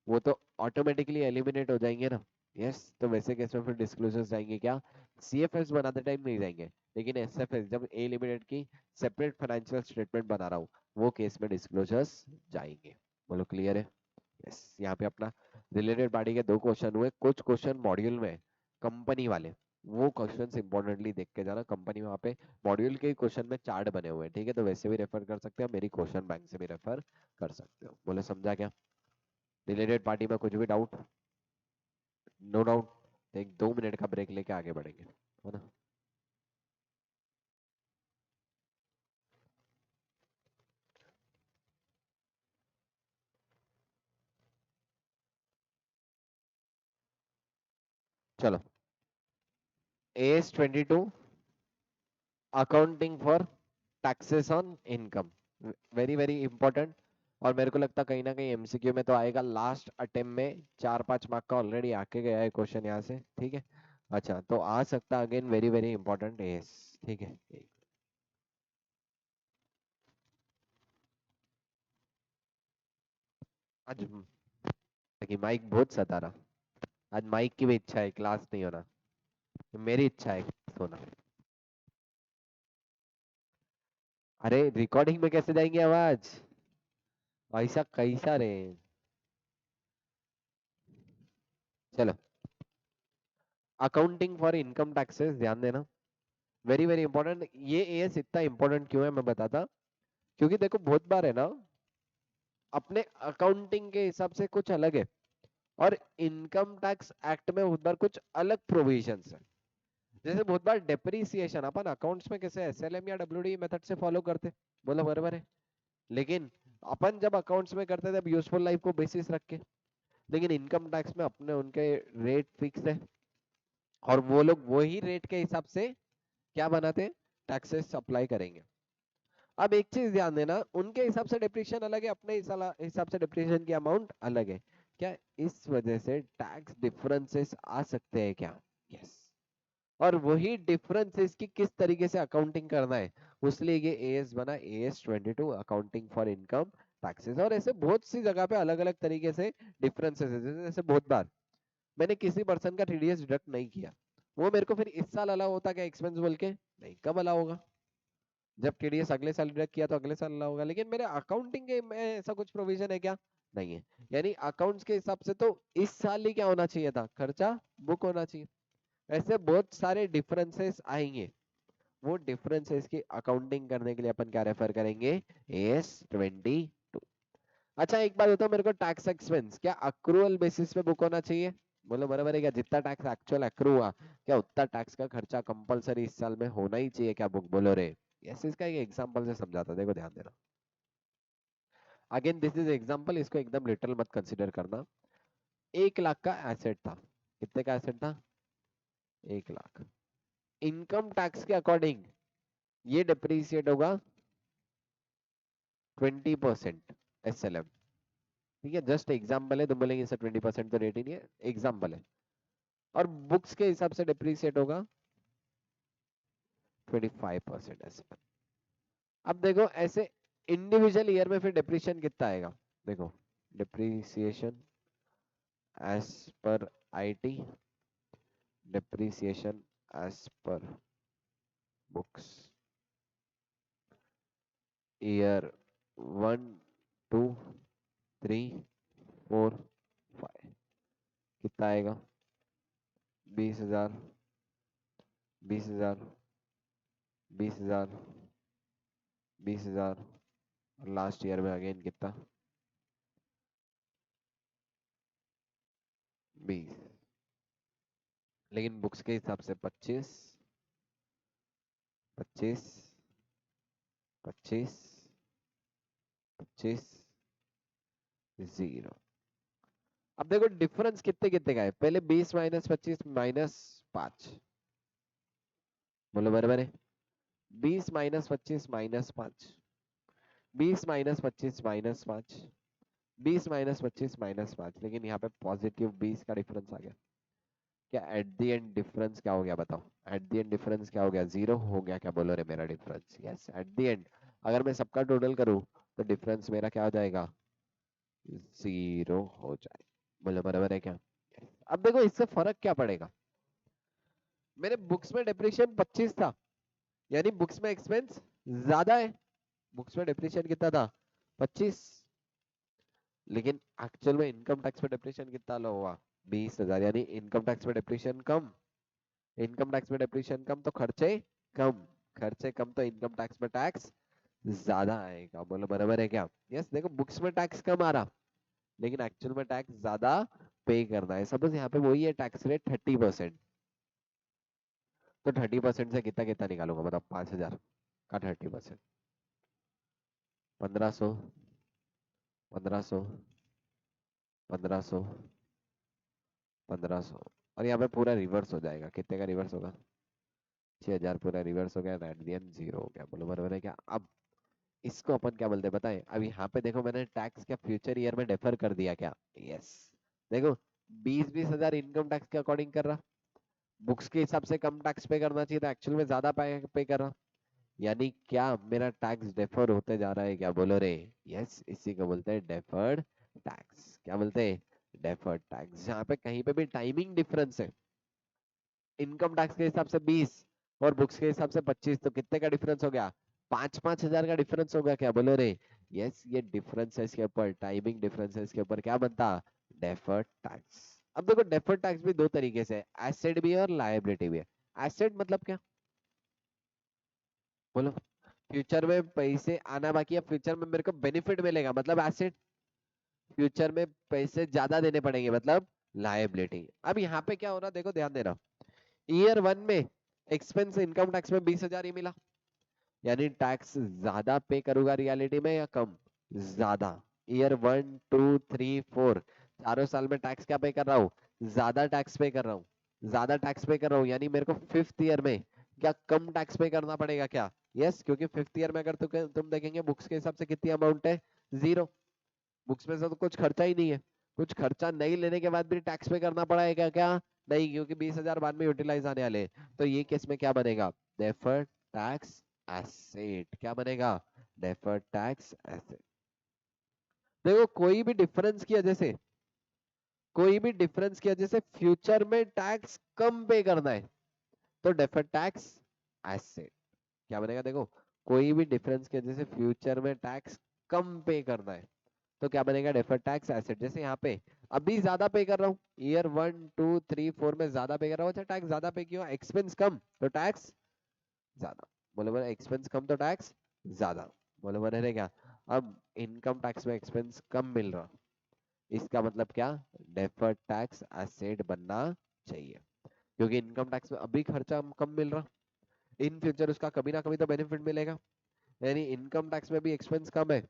वो तो ऑटोमेटिकली एलिमिनेट हो जाएंगे ना। यस, तो वैसे केस में फिर डिस्क्लोजर्स जाएंगे क्या? CFS बनाते टाइम नहीं जाएंगे, लेकिन SFS जब ए लिमिटेड की सेपरेट फाइनेंशियल स्टेटमेंट बना रहा हूँ वो केस में डिस्क्लोजर्स जाएंगे। बोलो क्लियर है? यस। यहाँ पे अपना रिलेटेड पार्टी के दो क्वेश्चन हुए। कुछ क्वेश्चन मॉड्यूल में कंपनी वाले वो क्वेश्चंस इंपॉर्टेंटली देख के जाना। कंपनी में वहाँ पे मॉड्यूल के क्वेश्चन में चार्ट बने हुए हैं, ठीक है, तो वैसे भी रेफर कर सकते हो, मेरी क्वेश्चन बैंक से भी रेफर कर सकते हो। बोले समझा क्या? रिलेटेड पार्टी में कुछ भी डाउट? No doubt. एक 2 मिनट का ब्रेक लेके आगे बढ़ेंगे, है ना। चलो, AS 22 accounting for taxes on income, very very important. और मेरे को लगता कहीं ना कहीं एमसीक्यू में तो आएगा, लास्ट अटेम्प्ट में 4-5 मार्क का ऑलरेडी आके गया है क्वेश्चन यहाँ से, ठीक है। अच्छा, तो आ सकता again, very very important S, ठीक है। आज कि माइक बहुत सता रहा, आज माइक की भी इच्छा है क्लास नहीं होना, मेरी इच्छा है क्लास होना। अरे रिकॉर्डिंग में कैसे जाएंगे आवाज? ऐसा कैसा रे? चलो, अकाउंटिंग फॉर इनकम टैक्सेस ध्यान देना, वेरी वेरी इंपॉर्टेंट। ये एएस इतना इंपॉर्टेंट क्यों है मैं बताता। क्योंकि देखो बहुत बार है ना, अपने अकाउंटिंग के हिसाब से कुछ अलग है, और इनकम टैक्स एक्ट में बहुत बार कुछ अलग प्रोविजंस है। जैसे बहुत बार डेप्रिसिएशन अपन अकाउंट्स में कैसे एसएलएम या डब्ल्यूडी मेथड से फॉलो करते, बोला बराबर है। लेकिन अपन जब अकाउंट्स में करते थे यूजफुल लाइफ को बेसिस रख के, लेकिन इनकम टैक्स में अपने उनके रेट फिक्स है, और वो लोग वही रेट के हिसाब से क्या बनाते, टैक्सेस अप्लाई करेंगे। अब एक चीज ध्यान देना, उनके हिसाब से डिप्रेशन अलग है, अपने हिसाब से डिप्रेशन की अमाउंट अलग है। क्या इस वजह से टैक्स डिफरेंसेस आ सकते हैं क्या? यस। और वही डिफरेंसेस की किस तरीके से अकाउंटिंग करना है, उसलिए ये एएस बना, AS 22 accounting for income taxes. और ऐसे बहुत सी जगह पे अलग अलग तरीके से डिफरेंसेस है। जैसे बहुत बार मैंने किसी पर्सन का टीडीएस डिडक्ट नहीं किया, वो मेरे को फिर इस साल अलाउ होता क्या एक्सपेंस बोल के? नहीं, कब अलाउ होगा? जब टीडीएस अगले साल डिडक्ट किया तो अगले साल अलाउ होगा। लेकिन मेरे अकाउंटिंग के में ऐसा कुछ प्रोविजन है क्या? नहीं है। यानी अकाउंट्स के हिसाब से तो इस साल ही क्या होना चाहिए था, खर्चा बुक होना चाहिए। ऐसे बहुत सारे डिफरेंसेस आएंगे, वो डिफरेंसेस की अकाउंटिंग करने के लिए अपन क्या रेफर करेंगे, AS 22। अच्छा एक बात बताओ मेरे को, टैक्स एक्सपेंस क्या अक्रूअल बेसिस पे बुक होना चाहिए? बोलो बराबर है क्या? जितना टैक्स एक्चुअल अक्रू हुआ, क्या उतना टैक्स का खर्चा कंपलसरी इस साल में होना ही चाहिए क्या बुक? बोलो रे। यस, इसका एक एग्जांपल से समझाता, देखो ध्यान देना। अगेन दिस इज एग्जांपल, इसको एकदम लिटरल मत कंसीडर करना। 1 लाख का एसेट था, कितने का एसेट था? 1 लाख। इनकम टैक्स के अकॉर्डिंग ये डिप्रिसिएट होगा 20% SLM, ठीक है। जस्ट एग्जाम्पल है, तो बोलेंगे सर 20% तो रेट ही नहीं है, एग्जाम्पल है। और बुक्स के हिसाब से डिप्रिसिएट होगा 25% SLM। अब देखो ऐसे इंडिविजुअल ईयर में फिर डिप्रिसिएशन कितना आएगा, देखो depreciation as per IT, depreciation as per books, year 1, 2, 3, 4, 5 कितना आएगा? 20,000, 20,000, 20,000, 20,000, और लास्ट ईयर में अगेन कितना? 20। लेकिन बुक्स के हिसाब से 25, 25, 25, 25, 0। अब देखो डिफरेंस कितने कितने का है, पहले 20 - 25 - 5, बोलो बराबर है। 20 - 25 - 5, 20 - 25 - 5, 20 - 25 - 5, लेकिन यहाँ पे पॉजिटिव 20 का डिफरेंस आ गया। क्या एट द एंड डिफरेंस क्या हो गया बताओ? एट द एंड डिफरेंस क्या हो गया? 0 हो गया क्या? बोलो रे मेरा difference, yes eight the and अगर मैं सबका टोटल करूं तो डिफरेंस मेरा क्या हो जाएगा? 0 हो जाए। बोलो बराबर है क्या? Yes. अब देखो इससे फर्क क्या पड़ेगा, मेरे बुक्स में डिप्रिशिएशन 25 था, यानी बुक्स में एक्सपेंस ज्यादा है। बुक्स में डिप्रिशिएशन कितना था? 25। लेकिन एक्चुअल में इनकम टैक्स पे डिप्रिशिएशन कितना लो हुआ? 20,000, यानी इनकम टैक्स पे डिप्रिशिएशन कम, इनकम टैक्स में डेप्रिसिएशन कम तो खर्चे कम, खर्चे कम तो इनकम टैक्स में टैक्स ज्यादा आएगा। बोलो बराबर है क्या? यस, देखो बुक्स में टैक्स कम आ रहा लेकिन एक्चुअल में टैक्स ज्यादा पे करना है। सपोज यहाँ पे वही है टैक्स रेट 30%, तो 30% से कितना कितना निकालूंगा, मतलब 5,000 का 30%, 1,500, 1,500, 1,500, 1,500, और यहाँ पे पूरा रिवर्स हो जाएगा। कितने का रिवर्स होगा? 6,000 पूरा रिवर्स हो गया, एट द एंड 0 हो गया। बोलो बराबर है क्या? अब इसको अपन क्या बोलते हैं पता है? अब यहाँ पे देखो मैंने टैक्स क्या फ्यूचर ईयर में डेफर कर दिया क्या? यस। देखो 20,000 इनकम टैक्स के अकॉर्डिंग कर रहा, बुक्स के हिसाब से कम टैक्स पे करना चाहिए था, एक्चुअल में ज्यादा पे कर रहा, यानी क्या मेरा टैक्स डेफर होते जा रहा है क्या? बोलो रे। यस, इसी को बोलते हैं डेफर्ड टैक्स। क्या बोलते हैं? Deferred tax. जहाँ पे कहीं पे भी टाइमिंग डिफरेंस है, इनकम टैक्स के हिसाब से 20 और बुक्स के हिसाब से 25, तो कितने का डिफरेंस हो गया? 5,000 का डिफरेंस होगा क्या? बोलो रे। यस, ये डिफरेंस है इसके ऊपर, टाइमिंग डिफरेंस है इसके ऊपर, क्या बनता? Deferred tax. अब देखो डेफर्ड टैक्स भी दो तरीके से, एसेट भी है और लायबिलिटी भी है। एसेट मतलब क्या? बोलो। फ्यूचर में पैसे आना बाकी है, फ्यूचर में मेरे को बेनिफिट मिलेगा, मतलब एसेट। फ्यूचर में पैसे ज्यादा देने पड़ेंगे, मतलब लायबिलिटी। अब यहाँ पे क्या हो रहा, देखो ध्यान देना। ईयर 1 में एक्सपेंस इनकम टैक्स में 20,000 ही मिला, यानी टैक्स ज्यादा पे करूंगा रियलिटी में या कम? ज्यादा। ईयर 1, 2, 3, 4 चारों साल में टैक्स क्या पे कर रहा हूँ? ज्यादा टैक्स पे कर रहा हूँ, ज्यादा टैक्स पे कर रहा हूँ, यानी मेरे को फिफ्थ ईयर में क्या कम टैक्स पे करना पड़ेगा क्या? यस, क्योंकि फिफ्थ ईयर में अगर तुम देखेंगे बुक्स के हिसाब से कितनी अमाउंट है? 0। बुक्स में से तो कुछ खर्चा ही नहीं है, कुछ खर्चा नहीं लेने के बाद भी टैक्स पे करना पड़ा है क्या? क्या नहीं, क्योंकि 20,000 बाद में यूटिलाइज आने वाले हैं। तो ये केस में क्या बनेगा? Deferred tax asset. क्या बनेगा? Deferred tax asset. देखो कोई भी डिफरेंस की वजह से, कोई भी डिफरेंस की वजह से फ्यूचर में टैक्स कम पे करना है, तो डेफर्ड टैक्स एसेट क्या बनेगा? देखो कोई भी डिफरेंस की वजह से फ्यूचर में टैक्स कम पे करना है, तो क्या बनेगा? Deferred tax asset. जैसे यहाँ पे अभी ज्यादा पे कर रहा हूँ, ईयर 1, 2, 3, 4 में ज्यादा पे कर रहा हूँ, अच्छा टैक्स ज्यादा पे क्यों? एक्सपेंस कम तो टैक्स ज्यादा। बोले बोले एक्सपेंस कम तो टैक्स ज्यादा। बोले बोले रे क्या? अब इनकम टैक्स में एक्सपेंस कम मिल रहा, इसका मतलब क्या? डेफर्ड टैक्स एसेट बनना चाहिए, क्योंकि इनकम टैक्स में अभी खर्चा कम मिल रहा, इन फ्यूचर उसका कभी ना कभी तो बेनिफिट मिलेगा। यानी इनकम टैक्स में भी एक्सपेंस कम है,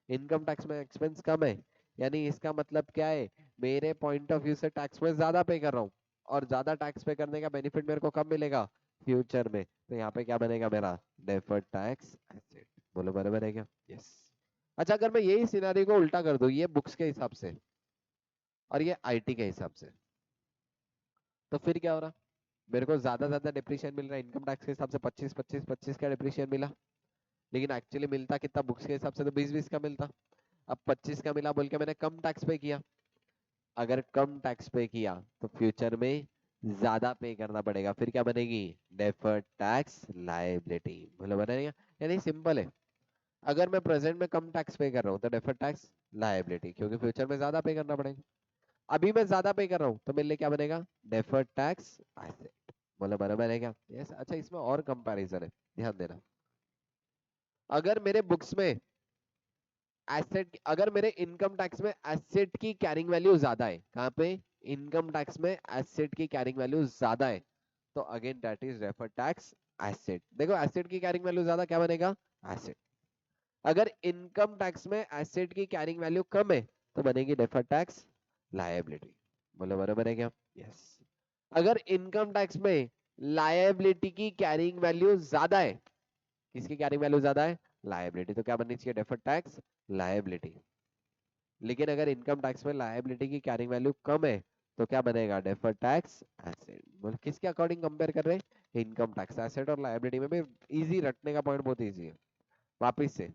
इनकम टैक्स में एक्सपेंस कम है, यानी इसका मतलब क्या है? मेरे पॉइंट ऑफ व्यू से टैक्स में ज्यादा पे कर रहा हूँ, और ज्यादा टैक्स पे करने का बेनिफिट मेरे को कब मिलेगा? फ्यूचर में। तो यहाँ पे क्या बनेगा मेरा? Deferred tax asset. बोलो बराबर है क्या? यस। अच्छा, अगर मैं यही सिनारियो को उल्टा कर दूं, ये बुक्स के हिसाब से और ये आईटी के हिसाब से, तो फिर क्या हो रहा? मेरे को ज्यादा डिप्रिशिएशन मिल रहा है, इनकम टैक्स के हिसाब से 25 का डिप्रिशिएशन मिला, लेकिन एक्चुअली मिलता कितना? बुक्स के हिसाब से तो 20 का मिलता। अब 25 का मिला बोल के मैंने कम टैक्स पे किया, अगर कम टैक्स पे किया तो फ्यूचर में ज्यादा पे करना पड़ेगा, फिर क्या बनेगी? Deferred tax liability. बोलो बनेगा? यानी सिंपल है, अगर मैं प्रेजेंट में कम टैक्स पे कर रहा हूँ तो डेफर्ड टैक्स लायबिलिटी, क्योंकि फ्यूचर में ज्यादा पे करना पड़ेगा। अभी मैं ज्यादा पे कर रहा हूँ तो मेरे लिए क्या बनेगा? Deferred tax asset. बोलो बराबर है क्या? यस। अच्छा, इसमें और कंपैरिजन है, ध्यान देना। अगर मेरे बुक्स में एसेट, अगर मेरे इनकम टैक्स में एसेट की कैरिंग वैल्यू ज्यादा है, कहाँ पे? इनकम टैक्स में एसेट की कैरिंग वैल्यू ज्यादा है, तो again that is deferred tax asset. देखो एसेट की कैरिंग वैल्यू ज्यादा, क्या बनेगा? एसेट। अगर इनकम टैक्स में एसेट की कैरिंग वैल्यू कम है, तो बनेगी डेफर्ड टैक्स लायबिलिटी। बोलो बराबर है क्या? यस। अगर इनकम टैक्स में लायबिलिटी की कैरिंग वैल्यू ज्यादा है, किसकी कैरिंग वैल्यू ज्यादा है? लायबिलिटी, तो क्या बननी चाहिए? Deferred tax liability. लेकिन अगर इनकम टैक्स में लायबिलिटी की कैरिंग वैल्यू कम है, तो क्या बनेगा? Deferred tax asset. बोल किसके अकॉर्डिंग कंपेयर कर रहे हैं? Income tax. एसेट और लायबिलिटी में भी इजी, रटने का पॉइंट बहुत इजी है। वापिस से,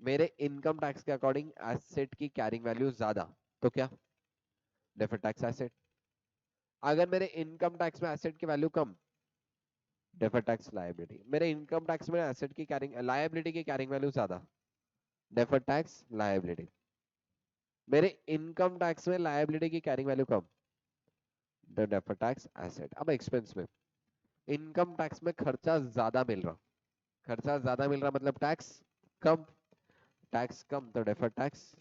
मेरे इनकम टैक्स के अकॉर्डिंग एसेट की कैरिंग वैल्यू ज्यादा, तो क्या? Deferred tax asset. अगर मेरे इनकम टैक्स में एसेट की वैल्यू कम, डेफर्ड टैक्स लायबिलिटी। मेरे इनकम टैक्स में एसेट की कैरिंग, लायबिलिटी की कैरिंग वैल्यू ज्यादा, डेफर्ड टैक्स लायबिलिटी। मेरे इनकम टैक्स में लायबिलिटी की carrying value come, the deferred tax asset. अब एक्सपेंस में, इनकम टैक्स में खर्चा ज्यादा मिल रहा, खर्चा ज्यादा मिल रहा मतलब टैक्स कम, टैक्स कम तो डेफर्ड टैक्स,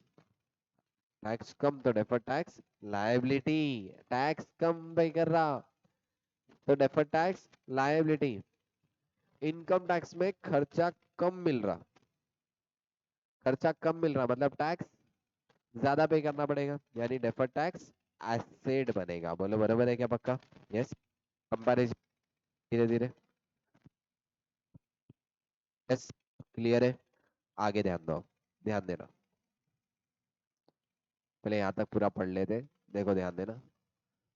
टैक्स कम तो डेफर्ड टैक्स लायबिलिटी, टैक्स कम पे कर रहा तो deferred tax liability. Income tax में खर्चा कम मिल रहा, खर्चा कम मिल रहा मतलब टैक्स ज्यादा पे करना पड़ेगा, यानी डेफर्ड टैक्स एसेट बनेगा। बोलो बराबर है क्या? पक्का? यस। कंपैरिजन धीरे धीरे, यस क्लियर है। आगे ध्यान दो, ध्यान देना, पहले यहाँ तक पूरा पढ़ लेते। देखो ध्यान देना,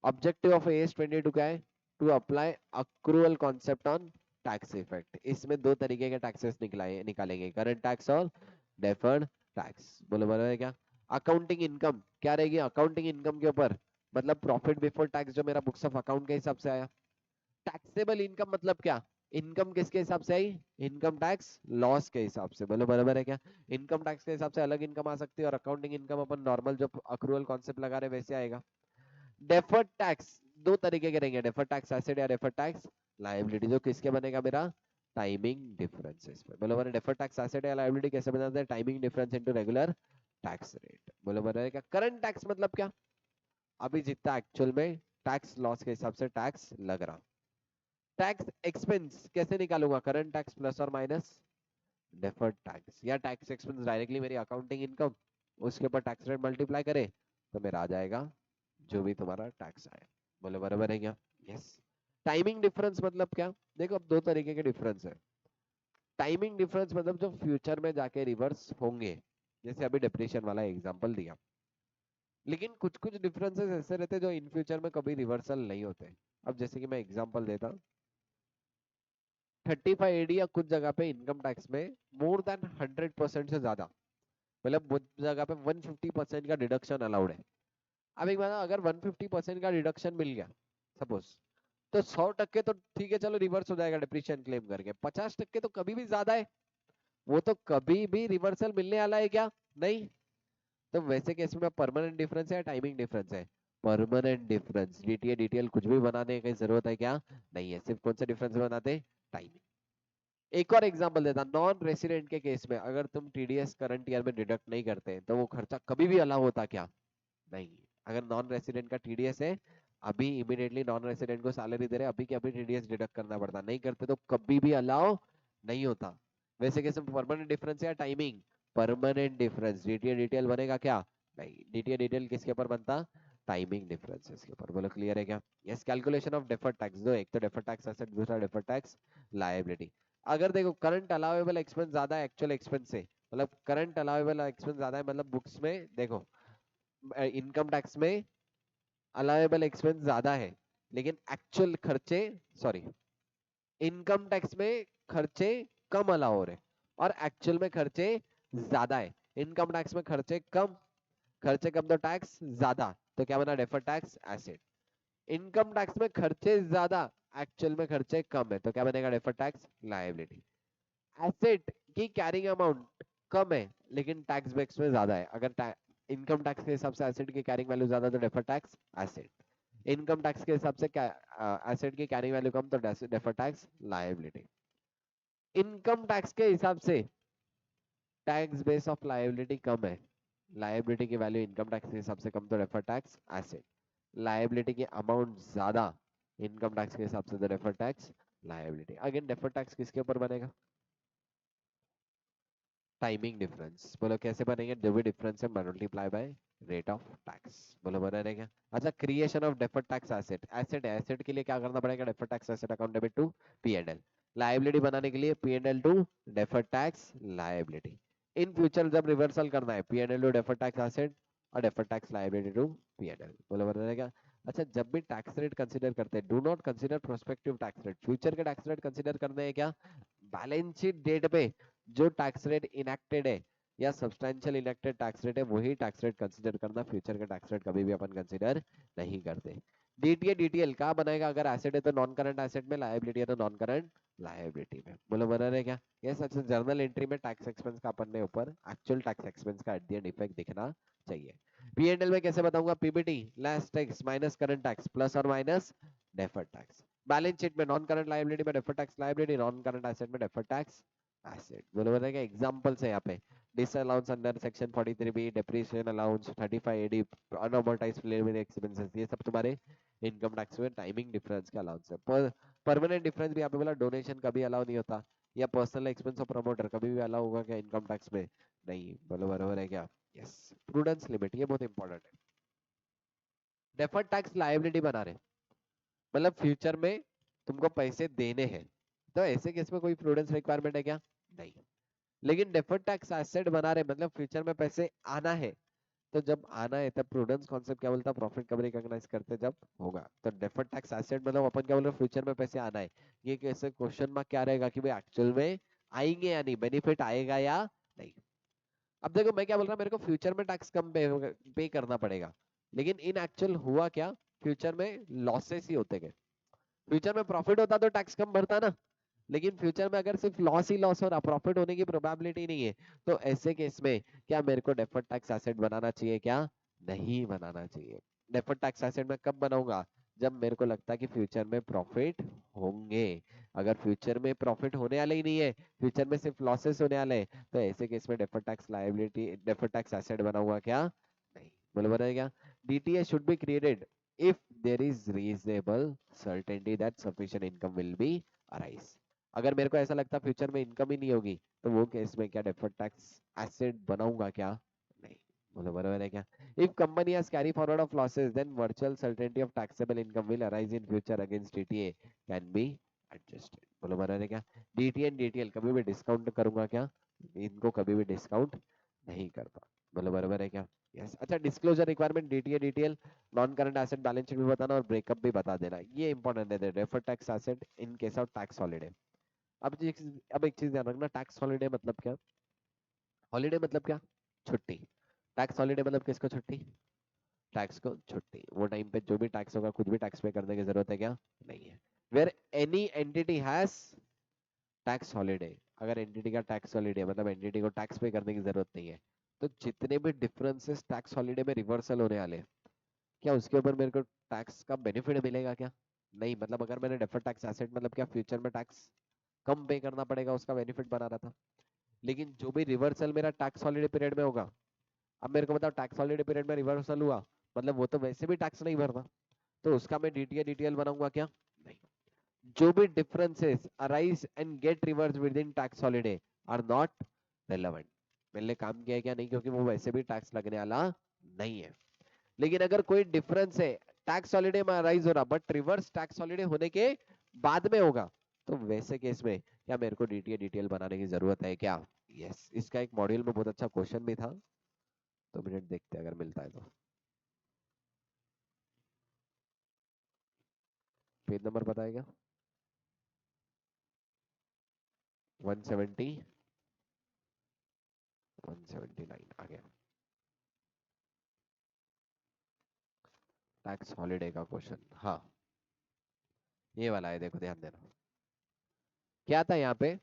ऑब्जेक्टिव ऑफ एस 22 क्या है? To apply accrual concept on tax effect. इसमें दो तरीके के टैक्सेस निकालेंगे, करंट टैक्स और डेफर्ड टैक्स। बोलो बराबर है क्या? अकाउंटिंग इनकम क्या रहेगी? अकाउंटिंग इनकम के ऊपर मतलब प्रॉफिट बिफोर टैक्स जो मेरा बुक्स ऑफ अकाउंट के हिसाब से आया। टैक्सेबल इनकम मतलब क्या? इनकम किसके हिसाब से आई? इनकम टैक्स लॉस के हिसाब से। बोलो बराबर है क्या? इनकम टैक्स के हिसाब से अलग इनकम आ सकती है, और अकाउंटिंग इनकम अपन नॉर्मल जो अक्रूवल कॉन्सेप्ट लगा रहे वैसे आएगा। डेफर्ड टैक्स दो तरीके के रहेंगे, डेफर्ड टैक्स एसेट या डेफर्ड टैक्स लायबिलिटी। जो किसके बनेगा? मेरा टाइमिंग डिफरेंसेस पे। बोलो मैंने डेफर्ड टैक्स एसेट या लायबिलिटी कैसे बनाते हैं? Timing difference into regular tax rate. बोलो मैंने क्या? करंट टैक्स मतलब क्या? अभी जितना एक्चुअल में टैक्स लॉस के हिसाब से टैक्स लग रहा। टैक्स एक्सपेंस कैसे निकालूंगा? करंट टैक्स प्लस और माइनस डेफर्ड टैक्स, या टैक्स एक्सपेंस डायरेक्टली मेरी अकाउंटिंग इनकम, उसके ऊपर टैक्स रेट मल्टीप्लाई करे तो मेरा आ जाएगा जो भी तुम्हारा टैक्स आए। बोले बराबर है क्या? यस। टाइमिंग डिफरेंस मतलब क्या? देखो अब दो तरीके के डिफरेंस है। टाइमिंग डिफरेंस मतलब जो फ्यूचर में जाके रिवर्स होंगे, जैसे अभी डिप्रेशन वाला एग्जांपल दिया, लेकिन कुछ कुछ डिफरेंसेस ऐसे रहते हैं जो इन फ्यूचर में कभी रिवर्सल नहीं होते। अब जैसे कि मैं एग्जांपल देता हूँ, 35 AD या कुछ जगह पे इनकम टैक्स में मोर देन 100% से ज्यादा, मतलब वो जगह पे 150% का डिडक्शन अलाउड है। अब एक बात, अगर 150% का डिडक्शन मिल गया सपोज, तो 100% तो ठीक है चलो रिवर्स हो जाएगा डिप्रीशिएशन क्लेम करके, 50% तो कभी भी ज्यादा है, वो तो कभी भी रिवर्सल मिलने वाला है क्या? नहीं। तो वैसे केस में परमानेंट डिफरेंस है या टाइमिंग डिफरेंस है? Permanent difference. डीटीए डीटीएल कुछ भी बनाने की जरूरत है क्या? नहीं है। सिर्फ कौन सा डिफरेंस बनाते? टाइमिंग। एक और एग्जांपल देता, नॉन रेसिडेंट के केस में अगर तुम टीडीएस करंट ईयर में डिडक्ट नहीं करते तो वो खर्चा कभी भी अलाउ होता क्या? नहीं। अगर नॉन रेसिडेंट का टीडीएस है, अभी इमीडिएटली नॉन रेसिडेंट को सैलरी दे रहे, अभी के अभी टीडीएस डिडक्ट करना पड़ता, नहीं करते तो कभी भी अलाउ नहीं होता। वैसे कैसे परमानेंट डिफरेंस या timing? Permanent difference. DTA detail बनेगा क्या? नहीं। डीटीए डिटेल किसके ऊपर बनता? टाइमिंग डिफरेंसेस के ऊपर। बोलो क्लियर है क्या? Yes. Calculation of deferred tax दो, एक तो डेफर्ड टैक्स एसेट, दूसरा डेफर्ड टैक्स लायबिलिटी। अगर देखो करंट अलाउेबल एक्सपेंस ज्यादा है एक्चुअल एक्सपेंस से, मतलब करंट अलाउेबल एक्सपेंस ज्यादा है मतलब बुक्स में देखो इनकम टैक्स में अलाउेबल एक्सपेंस ज्यादा है, लेकिन एक्चुअल खर्चे, सॉरी, इनकम टैक्स में खर्चे कम अलाउ हो रहे और एक्चुअल में खर्चे ज्यादा है। इनकम टैक्स में खर्चे कम तो टैक्स ज्यादा, तो क्या बना? Deferred tax asset. Income tax में खर्चे ज्यादा, एक्चुअल में खर्चे कम है, तो क्या बनेगा? Deferred tax liability. एसेट की कैरिंग अमाउंट कम है लेकिन टैक्स बेस में ज्यादा है, अगर इनकम टैक्स के हिसाब से एसेट की कैरिंग वैल्यू ज्यादा तो deferred tax asset, income tax के हिसाब से एसेट की कैरिंग वैल्यू कम तो deferred tax liability. Income tax के हिसाब से टैक्स बेस ऑफ लायबिलिटी कम है, लायबिलिटी की वैल्यू इनकम टैक्स के हिसाब से कम तो डेफर्ड टैक्स एसेट, लायबिलिटी की अमाउंट ज्यादा इनकम टैक्स के हिसाब से तो deferred tax liability. Again deferred tax किसके ऊपर बनेगा? Timing difference. बोलो कैसे बनेंगे? जो भी डिफरेंस है multiply by rate of tax. बोलो बना रहेगा। अच्छा, creation of deferred tax asset, asset है, एसेट के लिए क्या करना पड़ेगा? Deferred tax asset account debit to P and L. Liability बनाने के लिए P and L to deferred tax liability. In future जब रिवर्सल करना है, P and L to deferred tax asset और deferred tax liability to P and L. बोलो बना रहेगा। अच्छा, जब भी टैक्स रेट कंसीडर करते हैं, do not consider prospective tax rate. Future के टैक्स रेट कंसीडर करने हैं क्या? बैलेंस शीट डेट पे जो टैक्स रेट इनेक्टेड है या सब्सटैंशियल इनेक्टेड टैक्स रेट है, वही टैक्स रेट कंसीडर करना, फ्यूचर का टैक्स रेट कभी भी अपन कंसीडर नहीं करते। डीटीए डीटीएल कहाँ बनाएगा? अगर एसेट है तो नॉन करंट एसेट में, लायबिलिटी है तो नॉन करंट लायबिलिटी में। बोलो बना रहे क्या? ये सच जर्नल एंट्री में टैक्स एक्सपेंस का अपन ने ऊपर एक्चुअल टैक्स एक्सपेंस का एट द एंड इफेक्ट दिखना चाहिए। पी एंड एल में कैसे बताऊंगा? PBT less tax minus current tax plus और minus deferred tax. Balance sheet में नॉन करंट लायबिलिटी में deferred tax liability, non current asset में डेफर्ड टैक्स एसेट। बोलो बना क्या? एग्जांपल्स है यहाँ पे। disallowance under section 43B, depreciation allowance 35 AD, unamortized preliminary expenses, ये सब तुम्हारे इनकम टैक्स में टाइमिंग डिफरेंस का अलाउंस है। परमानेंट डिफरेंस भी यहाँ पे बोला, डोनेशन कभी अलाउ नहीं होता, या पर्सनल एक्सपेंस ऑफ प्रमोटर कभी भी अलाउ होगा क्या इनकम टैक्स में? नहीं। बोलो बराबर है क्या? यस। प्रूडेंस लिमिट, ये बहुत इंपॉर्टेंट है। डेफर्ड टैक्स लायबिलिटी बना रहे, मतलब फ्यूचर में तुमको पैसे देने हैं, तो ऐसे केस में कोई प्रूडेंस रिक्वायरमेंट है क्या? नहीं। लेकिन डेफर्ड टैक्स एसेट बना रहे, मतलब फ्यूचर में पैसे आना है, तो जब आना है तब प्रूडेंस कॉन्सेप्ट क्या बोलता है? प्रॉफिट कब रिकॉग्नाइज करते जब होगा। तो डेफर्ड टैक्स एसेट मतलब अपन क्या बोल रहे हैं? फ्यूचर में पैसे आना है। ये कैसे क्वेश्चन मार्क क्या रहेगा कि भाई एक्चुअल में आएंगे या नहीं, बेनिफिट आएगा या नहीं। अब देखो मैं क्या बोल रहा हूँ, मेरे को फ्यूचर में टैक्स कम पे करना पड़ेगा, लेकिन इन एक्चुअल हुआ क्या? फ्यूचर में लॉसेस ही होते गए। फ्यूचर में प्रॉफिट होता तो टैक्स कम भरता ना, लेकिन फ्यूचर में अगर सिर्फ लॉस ही लॉस हो रहा, प्रॉफिट होने की प्रोबेबिलिटी नहीं है, तो ऐसे केस में क्या मेरे को डेफर्ड टैक्स एसेट बनाना चाहिए क्या? नहीं बनाना चाहिए। डेफर्ड टैक्स एसेट में कब बनाऊंगा? जब मेरे को लगता है कि फ्यूचर में प्रॉफिट होंगे। अगर फ्यूचर में प्रॉफिट होने वाले ही नहीं है, फ्यूचर में सिर्फ लॉसेस होने वाले हैं, तो ऐसे केस में deferred tax liability, deferred tax asset बनाऊंगा क्या? नहीं। बोलो बना क्या? DTA should be created if there is reasonable certainty that sufficient income will be arise। अगर मेरे को ऐसा लगता फ्यूचर में इनकम ही नहीं होगी, तो वो केस में क्या डेफर्ड टैक्स एसेट बनाऊंगा क्या? नहीं। बोलो बराबर है क्या? If company has carry forward of losses then virtual certainty of taxable income will arise in future against DTA can be adjusted. बोलो बराबर है क्या? डीटीए एंड डीटीएल कभी भी डिस्काउंट करूंगा क्या? इनको कभी भी डिस्काउंट नहीं करता। बोलो बराबर है क्या? यस। अच्छा, disclosure requirement DTA DTL, non current asset balance sheet भी बताना और ब्रेकअप भी बता देना, ये इंपॉर्टेंट है। Deferred tax asset in case of tax holiday. अब एक चीज ध्यान रखना, टैक्स हॉलिडे मतलब क्या? हॉलिडे मतलब क्या? छुट्टी। टैक्स हॉलिडे मतलब किसको छुट्टी? टैक्स को छुट्टी। वो टाइम पे जो भी टैक्स होगा खुद भी टैक्स पे करने की जरूरत है क्या? नहीं है। Where any entity has tax holiday, अगर एंटिटी का टैक्स हॉलिडे मतलब एंटिटी को टैक्स पे करने की जरूरत नहीं है, तो जितने भी डिफरेंसेस टैक्स हॉलिडे में रिवर्सल होने वाले, क्या उसके ऊपर मेरे को टैक्स का बेनिफिट मिलेगा क्या? नहीं। मतलब अगर मैंने डेफर्ड टैक्स एसेट मतलब क्या, फ्यूचर में टैक्स कम पे करना पड़ेगा, उसका बेनिफिट बना रहा था। लेकिन जो भी रिवर्सल मेरा टैक्स हॉलिडे पीरियड में होगा, अब मेरे को बताओ टैक्स हॉलिडे पीरियड में रिवर्सल हुआ, मतलब वो तो वैसे भी टैक्स नहीं भरता, तो उसका मैं डीटीए डीटीएल बनाऊंगा क्या? नहीं। जो भी differences arise and get reversed within tax holiday are not relevant। मैंने काम किया है क्या? नहीं, क्योंकि वो वैसे भी टैक्स लगने वाला नहीं है। लेकिन अगर कोई डिफरेंस है, टैक्स हॉलिडे में अराइज हो रहा बट रिवर्स टैक्स हॉलिडे होने के बाद में होगा, तो वैसे केस में क्या मेरे को डीटीए डीटीएल बनाने की जरूरत है क्या? यस। इसका एक मॉड्यूल में बहुत अच्छा क्वेश्चन भी था, तो मिनट देखते हैं अगर मिलता है तो। पेज नंबर बताएगा? 170, 179 आ गया। टैक्स हॉलिडे का क्वेश्चन, हाँ ये वाला है, देखो ध्यान देना। क्या था यहाँ पे?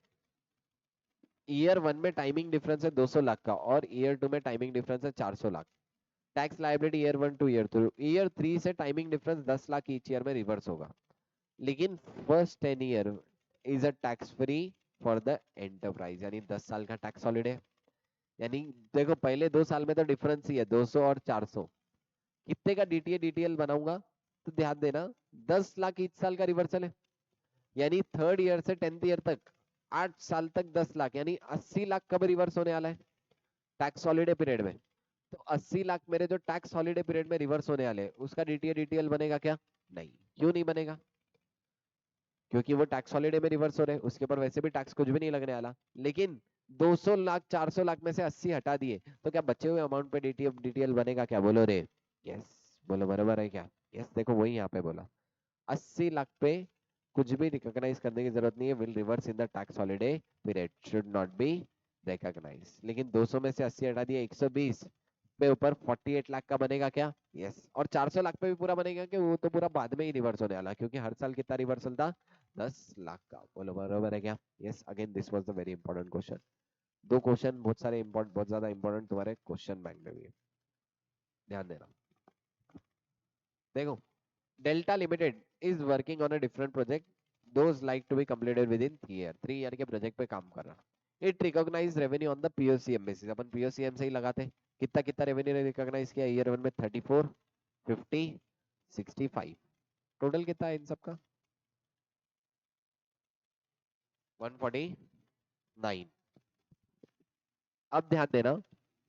ईयर वन में टाइमिंग डिफरेंस है 200 लाख का, और ईयर टू में टाइमिंग डिफरेंस है 400 lakh. Tax liability year one to year three से timing difference 10 lakh each year में रिवर्स होगा। लेकिन first 10 year is a tax free for the enterprise, यानी 10 साल का टैक्स हॉलिडे। यानी देखो पहले 2 साल में तो डिफरेंस ही है 200 और 400, कितने का डीटीए डीटीएल बनाऊंगा? तो ध्यान देना, 10 लाख ईच साल का रिवर्सल है, यानी थर्ड ईयर से 10th ईयर तक 8 साल तक 10 लाख, यानी 80 लाख कब रिवर्स होने वाला है? टैक्स हॉलिडे पीरियड में। तो 80 लाख मेरे जो टैक्स हॉलिडे पीरियड में रिवर्स होने वाले, उसका डीटीए डीटीएल बनेगा क्या? नहीं। क्यों नहीं बनेगा? क्योंकि वो टैक्स हॉलिडे में रिवर्स हो रहे, उसके ऊपर वैसे भी टैक्स कुछ भी नहीं लगने वाला। लेकिन 200 लाख 400 लाख में से 80 हटा दिए, तो क्या बचे हुए अमाउंट पे डीटीए डीटीएल बनेगा क्या? बोलो रे। यस। बोलो बराबर है क्या? यस। देखो वही यहाँ पे बोला, 80 लाख पे कुछ भी रिकॉग्नाइज करने की जरूरत नहीं है, will reverse in the tax holiday period, should not be recognise. लेकिन 200 में से 80 हटा दिया, 120, पे ऊपर 48 लाख का बनेगा क्या? यस। और 400 लाख पे भी पूरा बनेगा कि वो तो पूरा बाद में ही रिवर्स होने वाला, क्योंकि हर साल कितना रिवर्सल था? 10 लाख का। बोलो बराबर है क्या? Yes. Again this was the very important question. दो क्वेश्चन बहुत सारे इंपॉर्टेंट, बहुत ज्यादा इंपॉर्टेंट तुम्हारे क्वेश्चन बैंक में भी है, ध्यान देना। देखो, Delta Limited is working on a different project those like to be completed within 3 year. 3 year के प्रोजेक्ट पे काम कर रहा। It recognise revenue on the POCM basis. अपन पीओसीएम से ही लगाते। कितना कितना रेवेन्यू रिकॉग्नाइज किया ईयर 1 में? 34, 50, 65। टोटल कितना है इन सबका? 149। अब ध्यान देना,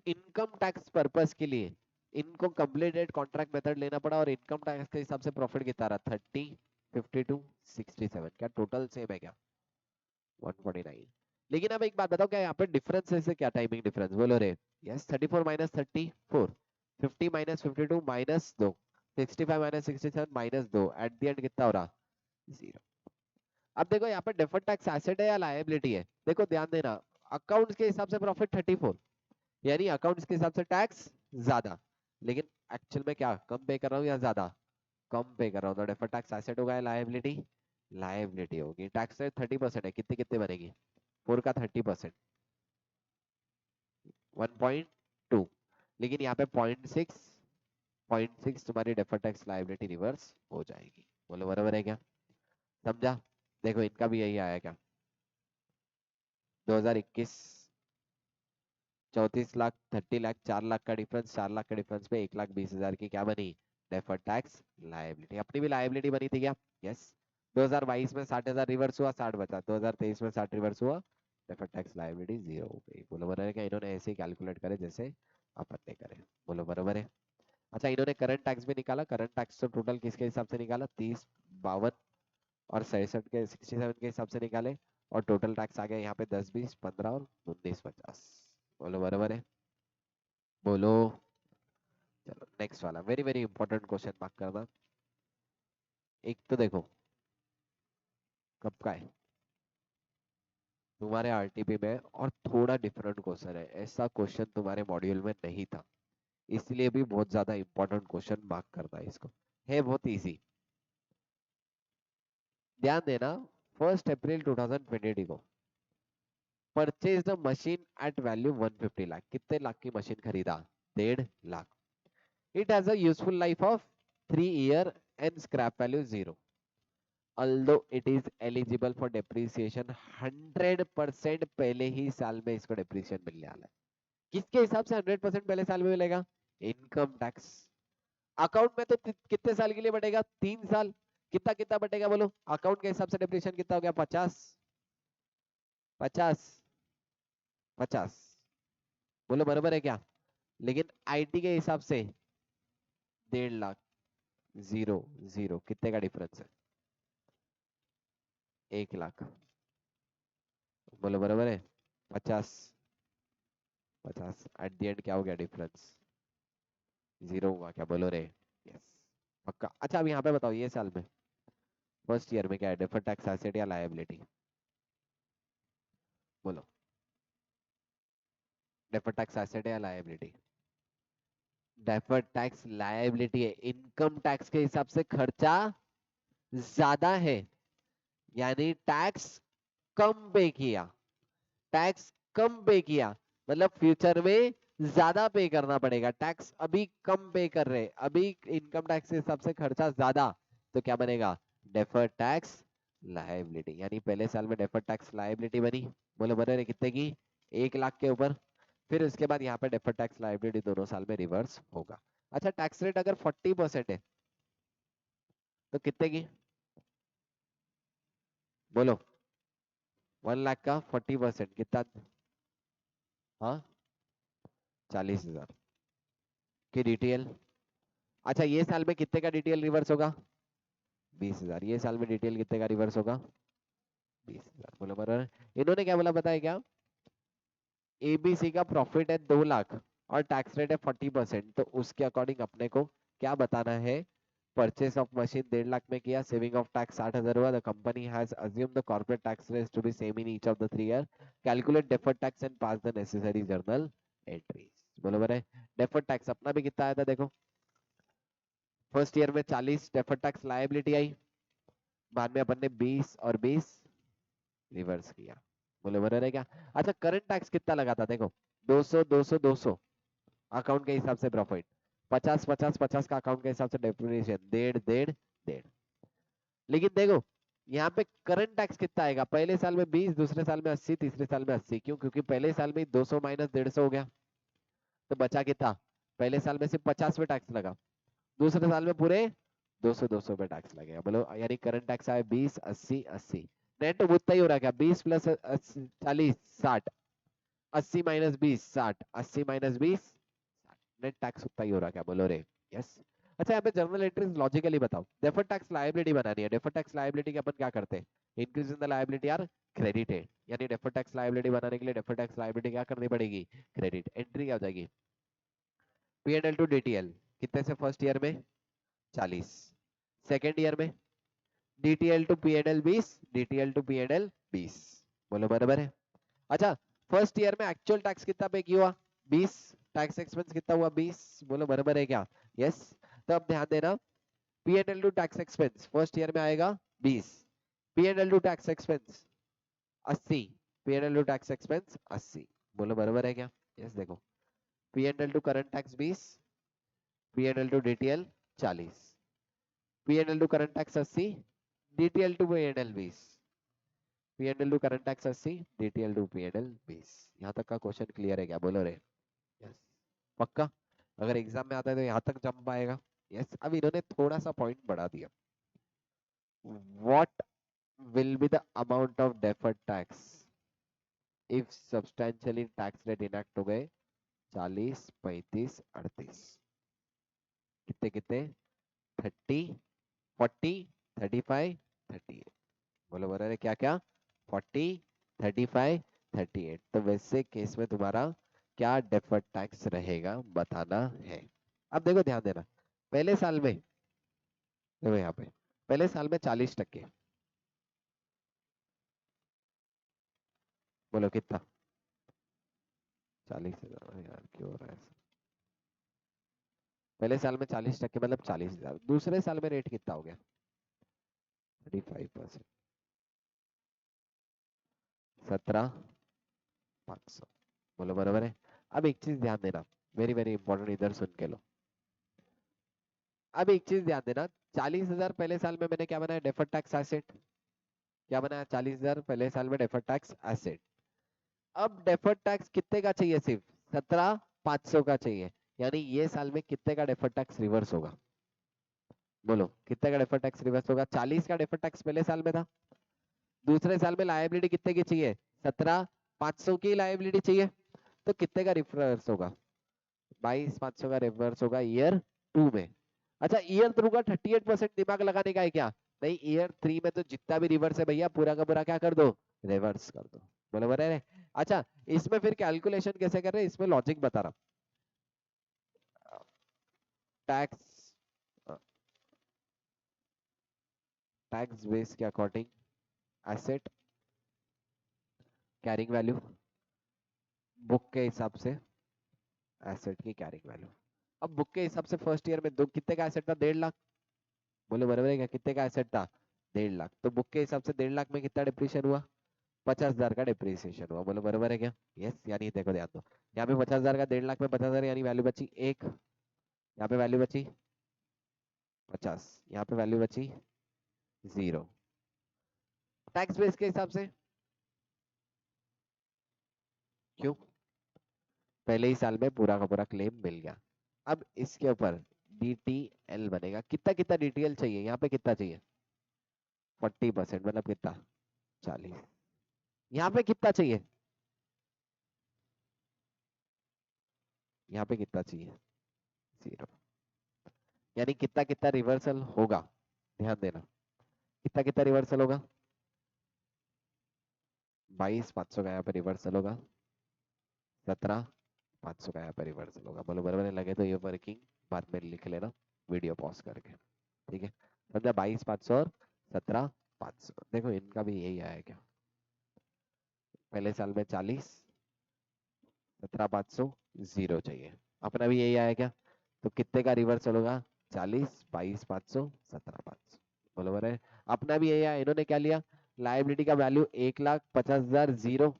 इनकम टैक्स पर्पस के लिए इनको कंप्लीटेड कॉन्ट्रैक्ट मेथड लेना पड़ा, और इनकम टैक्स के हिसाब से प्रॉफिट कितना रहा? 30, 52, 67। क्या टोटल सेम है क्या? 149। लेकिन अब एक बात बताओ, क्या यहाँ पे डिफरेंस है? क्या टाइमिंग डिफरेंस बोलो रे? Yes. 34 minus 34, 50 minus 52 minus 2, 65 minus 67 minus 2, eight the and कितना हो रहा? 0। अब देखो यहाँ पे डिफर्ड टैक्स एसेट है या लायबिलिटी है? देखो ध्यान देना, अकाउंट्स के हिसाब से प्रॉफिट 34, यानी अकाउंट्स के हिसाब से टैक्स ज्यादा, लेकिन एक्चुअल में क्या कम पे कर रहा हूँ या ज्यादा? कम पे कर रहा हूँ। तो डिफर्ड टैक्स एसेट होगा या लायबिलिटी? लायबिलिटी होगी। टैक्स रेट 30% है, कितने कितने बनेगी? 4 का 30%, 1.2। लेकिन यहाँ पे 0.6, 0.6 तुम्हारी डिफर्ड टैक्स लायबिलिटी रिवर्स हो जाएगी। बोलो बराबर है क्या? समझा? देखो इनका भी यही आया क्या? 2021 34 लाख, 30 लाख, 4 लाख का डिफरेंस, 4 लाख का डिफरेंस पे 1,20,000 की क्या बनी? Deferred tax liability. अपनी भी लायबिलिटी बनी थी क्या? यस। 2022 में 60,000 रिवर्स हुआ, 60 बचा। 2023 में 60 रिवर्स हुआ, डेफर्ड टैक्स लायबिलिटी 0 हो गई। बोलो बराबर है क्या? इन्होंने ऐसे ही कैलकुलेट करे जैसे अपन ने करे। बोलो बराबर है। अच्छा, इन्होंने करंट टैक्स भी निकाला। करंट टैक्स तो टोटल किसके हिसाब से निकाला? 30, 52 और 67 के 67 के हिसाब से निकाले। और टोटल टैक्स आ गया यहाँ पे 10, 20, 15 और 19, 50। बोलो बराबर है। बोलो। चलो नेक्स्ट वाला very very important question mark करना। एक तो देखो कब का है तुम्हारे आरटीपी में, और थोड़ा डिफरेंट क्वेश्चन है। ऐसा क्वेश्चन तुम्हारे मॉड्यूल में नहीं था, इसलिए भी बहुत ज्यादा इंपॉर्टेंट क्वेश्चन मार्क करना है इसको। है बहुत इजी, ध्यान देना। 1 अप्रैल 2020 को purchase the machine eight value 150 lakh. कितने लाख की मशीन खरीदा? 1.5 lakh. It has a useful life of 3 year and scrap value 0। although it is eligible for depreciation 100%, पहले ही साल में इसको depreciation मिलने वाला है। किसके हिसाब से 100% पहले साल में मिलेगा? Income tax. अकाउंट में तो कितने साल के लिए बढ़ेगा? 3 साल। कितना कितना बढ़ेगा बोलो? अकाउंट के हिसाब से डिप्रीशिएशन कितना हो गया? 50, 50, 50। बोलो बराबर है क्या? लेकिन आईटी के हिसाब से 1.5 लाख, 0, 0। कितने का डिफरेंस है? 1 लाख। बोलो बराबर है। 50, 50 एट द एंड क्या हो गया डिफरेंस? 0 हुआ क्या? बोलो रे। यस, पक्का। अच्छा अब यहाँ पे बताओ, ये साल में फर्स्ट ईयर में क्या है? डिफर्ड टैक्स एसेट या लायबिलिटी? बोलो। डिफर्ड टैक्स एसेट या लायबिलिटी? डिफर्ड टैक्स लायबिलिटी है। इनकम टैक्स के हिसाब से खर्चा ज्यादा है, यानी टैक्स कम पे किया। टैक्स कम पे किया मतलब फ्यूचर में ज्यादा पे करना पड़ेगा। टैक्स अभी कम पे कर रहे, अभी इनकम टैक्स के हिसाब से खर्चा ज्यादा, तो क्या बनेगा? Deferred tax liability. यानी पहले साल में डेफर्ड टैक्स लायबिलिटी बनी। बोलो बने रहे कितने की? 1 लाख के ऊपर। फिर उसके बाद यहाँ पे डेफर्ड टैक्स लायबिलिटी दोनों साल में रिवर्स होगा। अच्छा, टैक्स रेट अगर 40% है तो कितने की? बोलो। 1 लाख का 40% कितना? हाँ, 40,000 की डिटेल। अच्छा, ये साल में कितने का डिटेल रिवर्स होगा? 20,000। ये साल में डिटेल कितने का रिवर्स होगा? 20,000। बोलो बराबर। इन्होंने क्या बोला बताया क्या? एबीसी का प्रॉफिट है 2 लाख और टैक्स रेट है 40%, तो उसके अकॉर्डिंग अपने को क्या बताना है? परचेस ऑफ मशीन 1.5 लाख में किया, सेविंग ऑफ टैक्स 60,000 हुआ। The company has assumed the corporate tax rate to be same in each of the 3 year. Calculate deferred tax and pass the necessary journal entries. बराबर है। Deferred tax अपना भी कितना आया था देखो, फर्स्ट ईयर में 40 डेफर्ड टैक्स लायबिलिटी आई, बाद में अपन ने 20 और 20 रिवर्स किया। बोलो बराबर है क्या? अच्छा करंट टैक्स कितना लगा था देखो, 200 200 200 अकाउंट के हिसाब से प्रॉफिट, 50 50 50 का अकाउंट के हिसाब से डेप्रिसिएशन, 1.5 1.5 1.5। लेकिन देखो यहाँ पे करंट टैक्स कितना आएगा, पहले साल में 20, दूसरे साल में 80, तीसरे साल में 80। क्यों? क्योंकि पहले साल में 200 माइनस 150 हो गया, तो बचा कितना? पहले साल में सिर्फ 50 पे टैक्स लगा, दूसरे साल में पूरे 200 200 पे टैक्स लगेगा। बोलो यानी करंट टैक्स आया 20 80 80, नेट उतना ही हो रहा है क्या? 20 plus 40 60, 80 minus 20 60, 80 minus 20 net tax उतना ही हो रहा है क्या? बोलो रे यस। अच्छा यहाँ पे जर्नल एंट्रीज लॉजिकली बताओ, डेफर्ड टैक्स लायबिलिटी बनानी है। डेफर्ड टैक्स लायबिलिटी के अपन क्या करते हैं, increase in the liability are credited, यानी डेफर्ड टैक्स लायबिलिटी बनाने के लिए डेफर्ड टैक्स लायबिलिटी क्या करनी पड़ेगी? क्रेडिट। एंट्री क्या हो जाएगी? P&L टू DTL कितने से फर्स्ट ईयर में? 40। सेकेंड ईयर में DTL to P&L 20, DTL to P&L 20। बोलो बराबर है। अच्छा फर्स्ट ईयर में एक्चुअल टैक्स कितना पे किया हुआ? 20। टैक्स एक्सपेंस कितना हुआ? 20। बोलो बराबर है क्या? यस। तो अब ध्यान देना, P&L to tax expense first year में आएगा 20, P&L to tax expense 80, P&L to tax expense 80। बोलो बराबर है क्या? यस। देखो P&L to current tax 20, P&L to DTL 40, P&L to current tax 80, DTL to P&L 20, P&L to current tax 80, DTL to P&L 20। यहाँ तक का क्वेश्चन क्लियर है क्या? बोलो रे यस। पक्का? अगर एग्जाम में आता है तो यहाँ तक जम पाएगा। यस। अब इन्होंने थोड़ा सा पॉइंट बढ़ा दिया, what will be the amount of deferred tax if substantially tax rate enact हो गए 40 35 38। कितने कितने? 30 40 35 38। बोलो बराबर है क्या क्या? 40 35 38। तो वैसे केस में तुम्हारा क्या डेफर्ड टैक्स रहेगा बताना है। अब देखो ध्यान देना, पहले साल में देखो यहाँ पे पहले साल में 40%। बोलो कितना? 40,000 यार क्यों हो रहा है ऐसा? पहले साल में 40% मतलब 40,000। दूसरे साल में रेट कितना हो गया? 35%, 17,500। बोलो बराबर है। अब एक चीज ध्यान देना, वेरी वेरी इंपॉर्टेंट, इधर सुन के लो। अब एक चीज ध्यान देना, 40,000 पहले साल में मैंने क्या बनाया? Deferred tax asset. क्या बनाया? 40,000 पहले साल में डेफर्ड टैक्स एसेट। अब डेफर्ड टैक्स कितने का चाहिए? सिर्फ 17,500 का चाहिए। यानी ये साल में कितने का डेफर्ड टैक्स रिवर्स होगा? बोलो कितने का डेफर्ड टैक्स रिवर्स होगा? 40 का डेफर्ड टैक्स पहले साल में था, दूसरे साल में लायबिलिटी कितने की चाहिए? 17,500 की लायबिलिटी चाहिए, तो कितने का रिवर्स होगा? 22,500 का रिवर्स होगा ईयर 2 में। अच्छा ईयर 2 का 38% दिमाग लगाने का है क्या? नहीं, ईयर 3 में तो जितना भी रिवर्स है भैया पूरा का पूरा क्या कर दो? रिवर्स कर दो। बराबर है। अच्छा इसमें फिर कैलकुलेशन कैसे कर रहे हैं, इसमें लॉजिक बता रहा हूँ। टैक्स टैक्स बेस के according asset carrying value, book के हिसाब से एसेट की कैरिंग वैल्यू। अब बुक के हिसाब से फर्स्ट ईयर में दो कितने का एसेट था? 1.5 लाख। बोलो बराबर है क्या? कितने का एसेट था? 1.5 लाख। तो बुक के हिसाब से 1.5 लाख में कितना डिप्रीशिएशन हुआ? 50,000 का डिप्रीसिएशन हुआ। बोलो बराबर है क्या? यस। यानी देखो ध्यान दो, यहाँ पे 50,000 का 1.5 लाख में 50,000 यानी वैल्यू बची 1, यहाँ पे वैल्यू बची 50, यहाँ पे वैल्यू बची 0। टैक्स बेस के हिसाब से क्यों? पहले ही साल में पूरा का पूरा क्लेम मिल गया। अब इसके ऊपर DTL बनेगा। कितना कितना DTL चाहिए? यहाँ पे कितना चाहिए? 40% मतलब कितना? 40। यहाँ पे कितना चाहिए? यहाँ पे कितना चाहिए? 0। यानी कितना कितना रिवर्सल होगा? ध्यान देना, कितना कितना रिवर्सल होगा? 22,500 का यहाँ पे रिवर्सल होगा, 17,500 का यहाँ पे रिवर्सल होगा। बोलो बराबर लगे तो ये वर्किंग बाद में लिख लेना वीडियो पॉज करके, ठीक है? समझा? 22,500 और 17,500। देखो इनका भी यही आया क्या? पहले साल में 40, 17,500 जीरो चाहिए। अपना भी यही आया क्या? तो कितने का रिवर्सल होगा? 40, 22,500, 17,500। बोलो बराबर है। अपना भी यही आया, इन्होंने क्या लिया? लाइबिलिटी का वैल्यू 1,50,000 जीरो,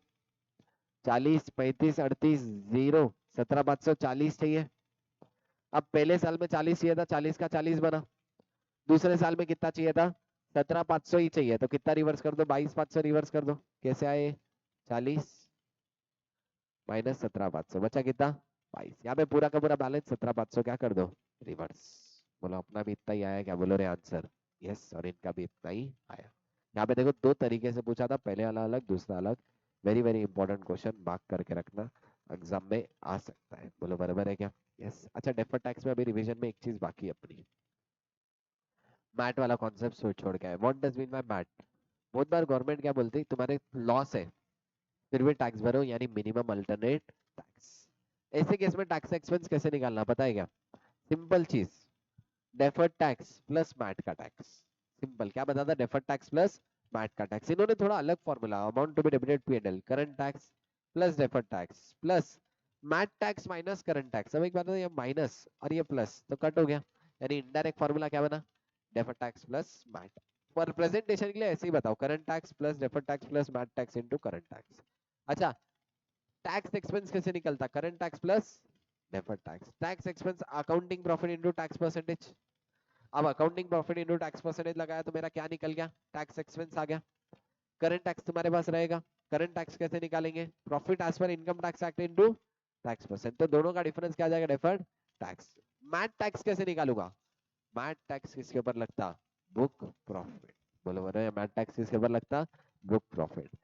40, 35, 38 जीरो, 17,540 चाहिए। अब पहले साल में 40 चाहिए था, 40 का 40 बना। दूसरे साल में कितना चाहिए था? 17,500 ही चाहिए, तो कितना रिवर्स कर दो? 22,500 रिवर्स कर दो। कैसे आए? 40 माइनस 17,500 बचा कितना? 22। यहाँ पे पूरा का पूरा बैलेंस 17,500 क्या कर दो? रिवर्स। बोलो अपना भी इतना ही आया क्या? बोलो रे आंसर। यस, और इनका भी इतना ही आया। यहाँ पे देखो दो तरीके से पूछा था, पहले वाला अलग, दूसरा अलग। Very very important question, mark करके रखना, एग्जाम में आ सकता है। बोलो बराबर है क्या? यस। अच्छा, डेफर्ड टैक्स में अभी रिवीजन में एक चीज बाकी है अपनी, मैट वाला कॉन्सेप्ट छोड़ के आए। What does mean by Matt? बहुत बार गवर्नमेंट क्या बोलती है, तुम्हारे लॉस है फिर भी टैक्स भरो, यानी मिनिमम अल्टरनेट टैक्स। ऐसे केस में टैक्स एक्सपेंस कैसे निकालना पता है क्या? सिंपल चीज, डेफर्ड टैक्स प्लस मैट का टैक्स। सिंपल, क्या बताता? डेफर्ड टैक्स प्लस मैट का टैक्स। इन्होंने थोड़ा अलग formula, amount to be debited P&L, current tax plus deferred tax plus MAT tax minus current tax. अब एक बात है, ये माइनस और ये प्लस तो कट हो गया, यानी इनडायरेक्ट फॉर्मूला क्या बना? Deferred tax plus MAT. For presentation के लिए ऐसे ही बताओ, current tax plus deferred tax plus MAT tax into current tax. अच्छा, टैक्स एक्सपेंस कैसे निकलता? Current tax plus deferred tax. Tax expense accounting profit into tax percentage. अब accounting profit into tax percentage लगाया तो मेरा क्या निकल गया? टैक्स एक्सपेंस आ गया। करंट टैक्स तुम्हारे पास रहेगा। करंट टैक्स कैसे निकालेंगे? Profit as per income tax act into tax percent, तो दोनों का डिफरेंस क्या आ जाएगा? Deferred tax. मैट टैक्स कैसे निकालूंगा? मैट टैक्स किसके ऊपर लगता? Book profit. बोलो बोलो, मैट टैक्स किसके ऊपर लगता? Book profit.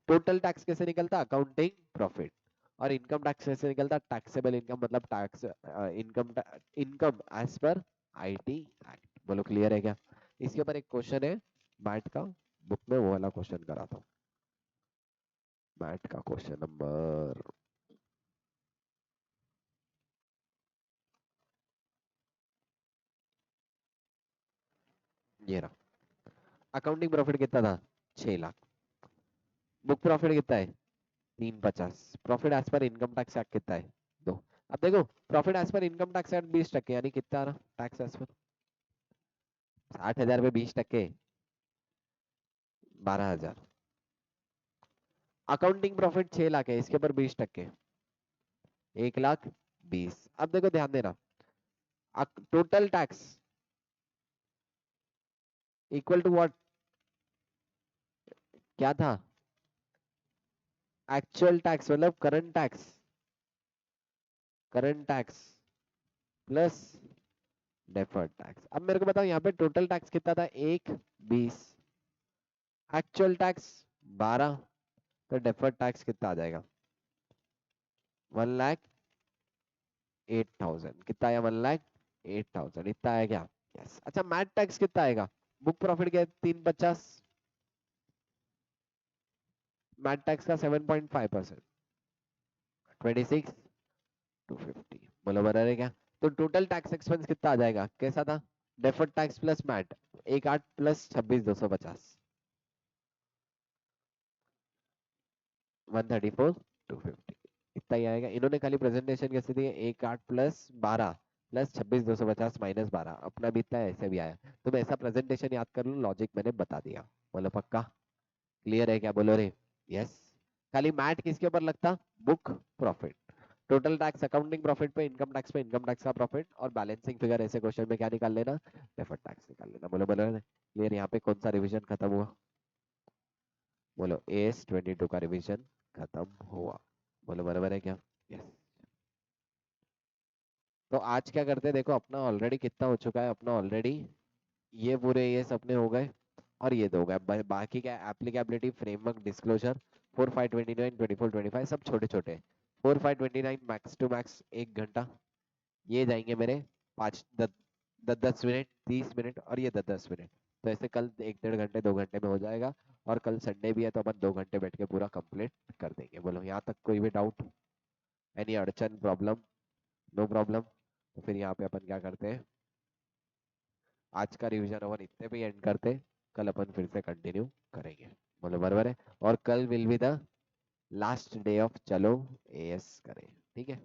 टोटल टैक्स कैसे निकलता? Accounting profit. और इनकम टैक्स कैसे निकलता? टैक्सेबल इनकम, मतलब tax income, income as per IT act. बोलो क्लियर है क्या? इसके ऊपर एक क्वेश्चन है मैट का, बुक में वो वाला क्वेश्चन करा था। मैट का क्वेश्चन नंबर ये रहा। अकाउंटिंग प्रॉफिट कितना था? 6 लाख। बुक प्रॉफिट कितना है? 350। Profit as per income tax act कितना है? 2। अब देखो, profit as per income tax act 20%, यानी कितना आ रहा टैक्स एज पर? 60,000 पे 20%, 12,000। अकाउंटिंग प्रॉफिट 6 लाख है, इसके ऊपर 20%, 1,20,000। अब देखो ध्यान देना, total tax equal to what? क्या था? एक्चुअल टैक्स, मतलब current tax. Current tax plus deferred tax. अब मेरे को बताओ यहाँ पे टोटल टैक्स कितना था? 1,20। एक्चुअल टैक्स 12, तो डेफर्ड टैक्स कितना आ जाएगा? 1,08,000। कितना आया? 1,08,000। इतना आया क्या? यस। अच्छा, मैट टैक्स कितना आएगा? बुक प्रॉफिट क्या है? 350। मैट टैक्स का 7.5%, 26,250। बोलो बराबर है क्या? तो टोटल टैक्स एक्सपेंस कितना आ जाएगा? कैसा था? Deferred tax plus mat, 1,08 plus 26,250, 134,250। इतना ही आएगा। इन्होंने खाली प्रेजेंटेशन कैसे दी है? 1,08 प्लस 12 प्लस 26,250 माइनस 12। अपना भी इतना है, ऐसे भी आया। तुम ऐसा प्रेजेंटेशन याद कर लो, लॉजिक मैंने बता दिया। बोलो पक्का? क्लियर है क्या? बोलो रे यस। खाली मैट किसके ऊपर लगता? Book profit. Total tax accounting profit पे, इनकम टैक्स पे इनकम टैक्स का प्रॉफिट, और बैलेंसिंग फिगर ऐसे क्वेश्चन में क्या निकाल लेना? डेफर्ड टैक्स निकाल लेना। बोलो बोलो क्लियर? यहाँ पे कौन सा रिवीजन खत्म हुआ? बोलो AS 22 का रिवीजन खत्म हुआ। बोलो बराबर है क्या? यस। तो आज क्या करते हैं, देखो अपना ऑलरेडी कितना हो चुका है? अपना ऑलरेडी ये पूरे ये सपने हो गए, और ये दो गए। बाकी क्या? एप्लीकेबिलिटी, फ्रेमवर्क, डिस्क्लोजर, 4, 5, 29, 24, 25 सब छोटे छोटे। 4, 5, 29 मैक्स टू मैक्स 1 घंटा, ये जाएंगे मेरे 5, 10, 10 मिनट, 30 मिनट, और ये 10, 10 मिनट। तो ऐसे कल 1, 1.5 घंटे 2 घंटे में हो जाएगा। और कल संडे भी है, तो अपन 2 घंटे बैठ के पूरा कंप्लीट कर देंगे। बोलो यहाँ तक कोई भी डाउट, एनी अड़चन, प्रॉब्लम? No problem. तो फिर यहाँ पे अपन क्या करते हैं, आज का रिवीजन अपन इतने पे एंड करते, कल अपन फिर से कंटिन्यू करेंगे। बोलो बराबर है? और कल will be the last day of चलो एएस करें, ठीक है।